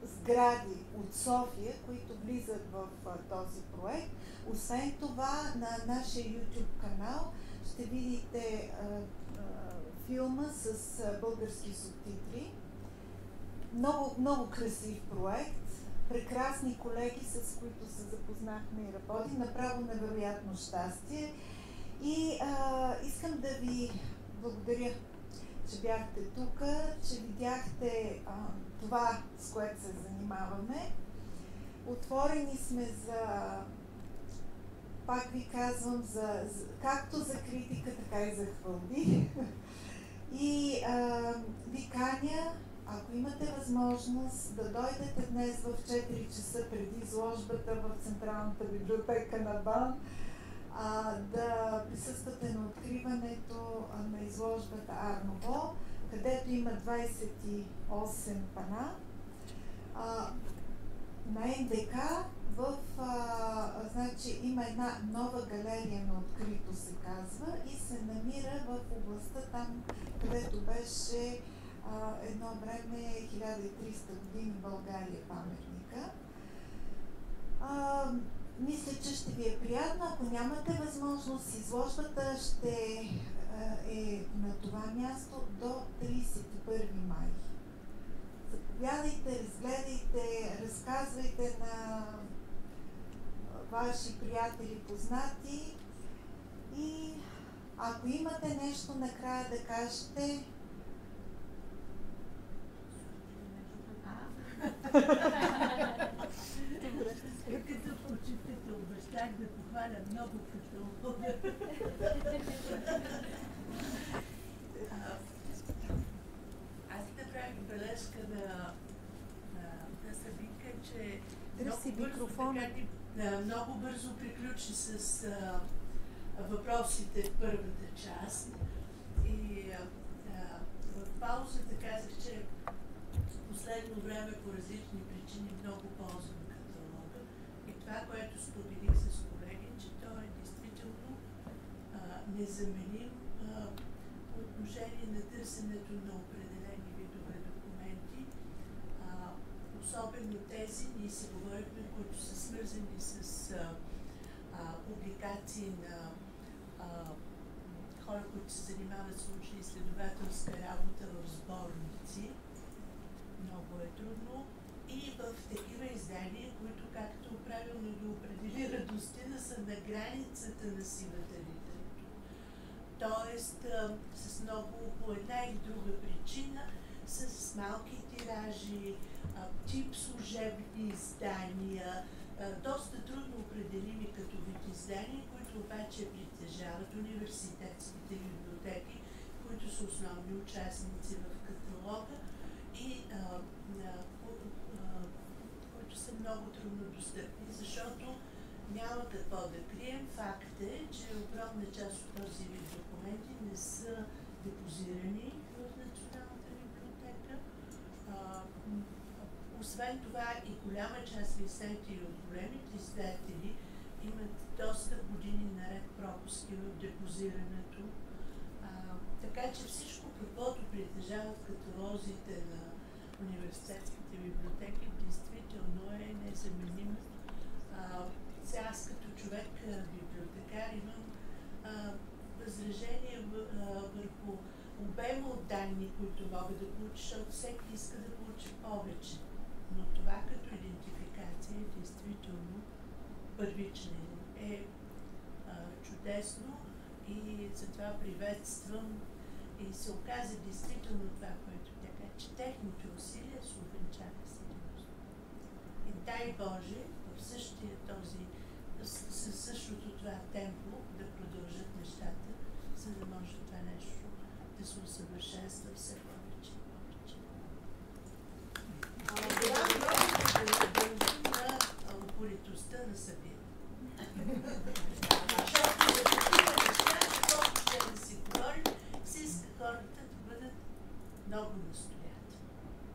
сгради от София, които влизат в този проект. Освен това, на нашия YouTube канал ще видите филма с български субтитри. Много красив проект. Прекрасни колеги, с които се запознахме и работим. Направо невероятно щастие. И искам да ви благодаря, че бяхте тук, че видяхте това, с което се занимаваме. Отворени сме за, пак ви казвам, както за критика, така и за хвалби. И ви каня, ако имате възможност да дойдете днес в 4 часа преди изложбата в Централната библиотека на БАН, да присъствате на откриването на изложбата Нуво, където има 28 пана. На НДК значи, има една нова галерия на открито, се казва, и се намира в областта там, където беше едно време 1300 години България паметника. Мисля, че ще ви е приятно. Ако нямате възможност, изложбата ще е на това място до 31 май. заповядайте, разгледайте, разказвайте на ваши приятели, познати и ако имате нещо накрая да кажете. Като почитате, обещах да похваля много като аз направих бележка на Събинка, че много бързо приключи с въпросите в първата част. И в паузата казах, че в последно време по различни причини много ползвам каталога. И това, което споделих с колеги, че той е действително незаменим по отношение на търсенето на определени видове документи. Особено тези, ние си говорихме, които са свързани с публикации на хора, които се занимават с научно-изследователска работа в сборници. Много е трудно. И в такива издания, които, както правилно го определи Радостина, са на границата на сивата литература. Тоест, с много, по една или друга причина, с малки тиражи, тип служебни издания, доста трудно определими като вид издания, които обаче притежават университетските библиотеки, които са основни участници в каталога и които са много трудно достъпни, защото няма какво да крием. Факт е, че огромна част от този вид документи не са депозирани в Националната библиотека. Освен това и голяма част издатели от големите издатели имат доста години наред пропуски в депозирането. Така че всичко, каквото притежават каталозите на университетските библиотеки, действително е незаменимо. Сега аз като човек библиотекар имам възражение върху обема от данни, които могат да получи, защото всеки иска да получи повече. Но това като идентификация е действително първична, е чудесно и затова приветствам и се оказа действително това, което тя каза, че техните усилия се увенчаха с единност. И дай Боже в същия този, със същото това темпо да продължат нещата, за да може това нещо да се усъвършенства все повече и повече. Дължим на упоритостта на Събина. Защото за такива неща, колко ще да си говорим, се иска хората да бъдат много настоятелни,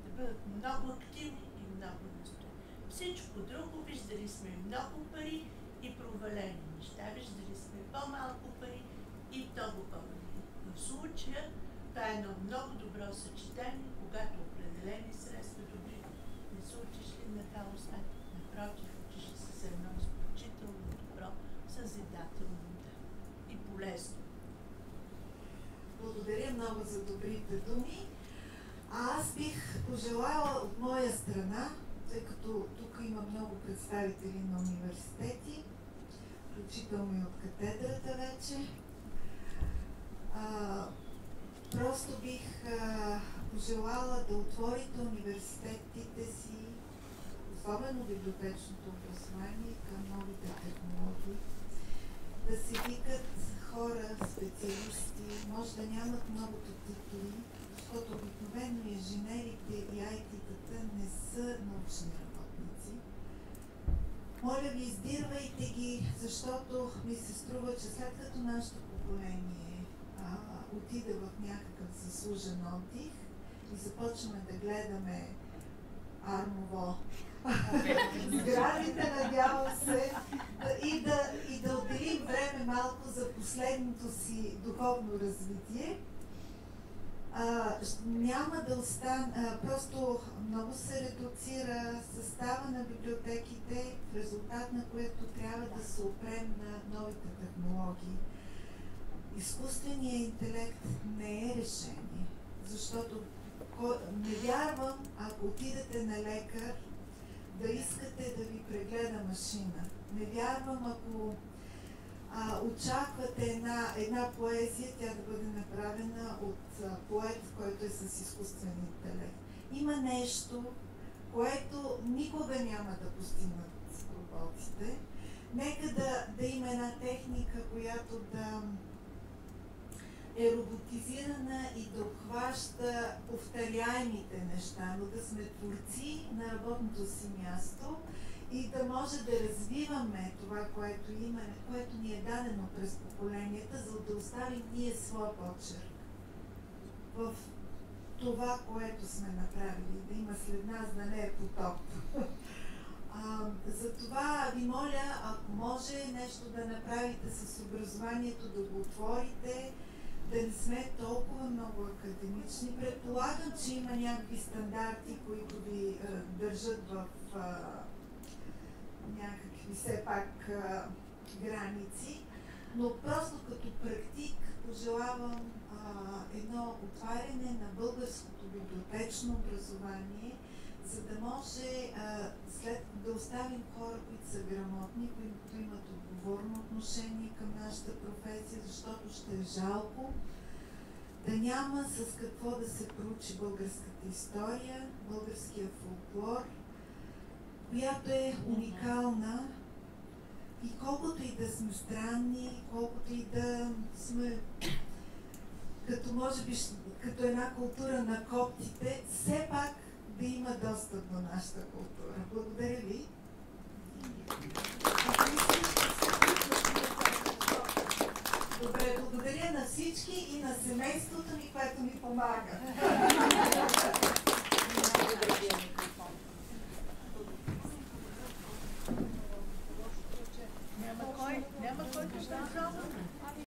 да бъдат много активни и много настоятелни. Всичко друго, виждали сме много пари и провалени неща, виждали сме по-малко пари и много по-малко. В случая това е едно много добро съчетание, когато определени средства добри не се учиш ли на хаос, напротив, учиш се с едно изключително добро, съзидателно и полезно. Благодаря много за добрите думи. Аз бих пожелала от моя страна, тъй като тук има много представители на университети, включително и от катедрата вече, просто бих пожелала да отворите университетите си, особено библиотечното образование, към новите технологии, да се викат хора, специалисти, може да нямат многото титли, защото обикновено инженерите и IT-тата не са научни работници. Моля ви, издирвайте ги, защото ми се струва, че след като нашето поколение отиде в някакъв заслужен отдих и започваме да гледаме Армово сградите, надявам се, и да отделим време малко за последното си духовно развитие. Няма да остане, просто много се редуцира състава на библиотеките, в резултат на което трябва да се опрем на новите технологии. Изкуственият интелект не е решение, защото не вярвам, ако ако отидете на лекар, да искате да ви прегледа машина. Не вярвам, ако очаквате една поезия, тя да бъде направена от поет, който е с изкуствен интелект. Има нещо, което никога няма да постигнат роботите. Нека да има една техника, която да е роботизирана и да обхваща повторяемите неща, но да сме творци на работното си място и да може да развиваме това, което имаме, което ни е дадено през поколенията, за да оставим ние своя почерк в това, което сме направили, да има след нас, да не е потоп. Затова ви моля, ако може нещо да направите с образованието, да го отворите, да не сме толкова много академични. Предполагам, че има някакви стандарти, които ви държат в някакви все пак граници, но просто като практик пожелавам едно отваряне на българското библиотечно образование, за да може след да оставим хора, които са грамотни, които имат отговорно отношение към нашата професия, защото ще е жалко да няма с какво да се проучи българската история, българския фолклор, която е уникална и колкото и да сме странни, колкото и да сме като може би като една култура на коптите, все пак да има достъп до нашата култура. Благодаря ви. Добре, благодаря на всички и на семейството ми, което ми помага. Няма кой да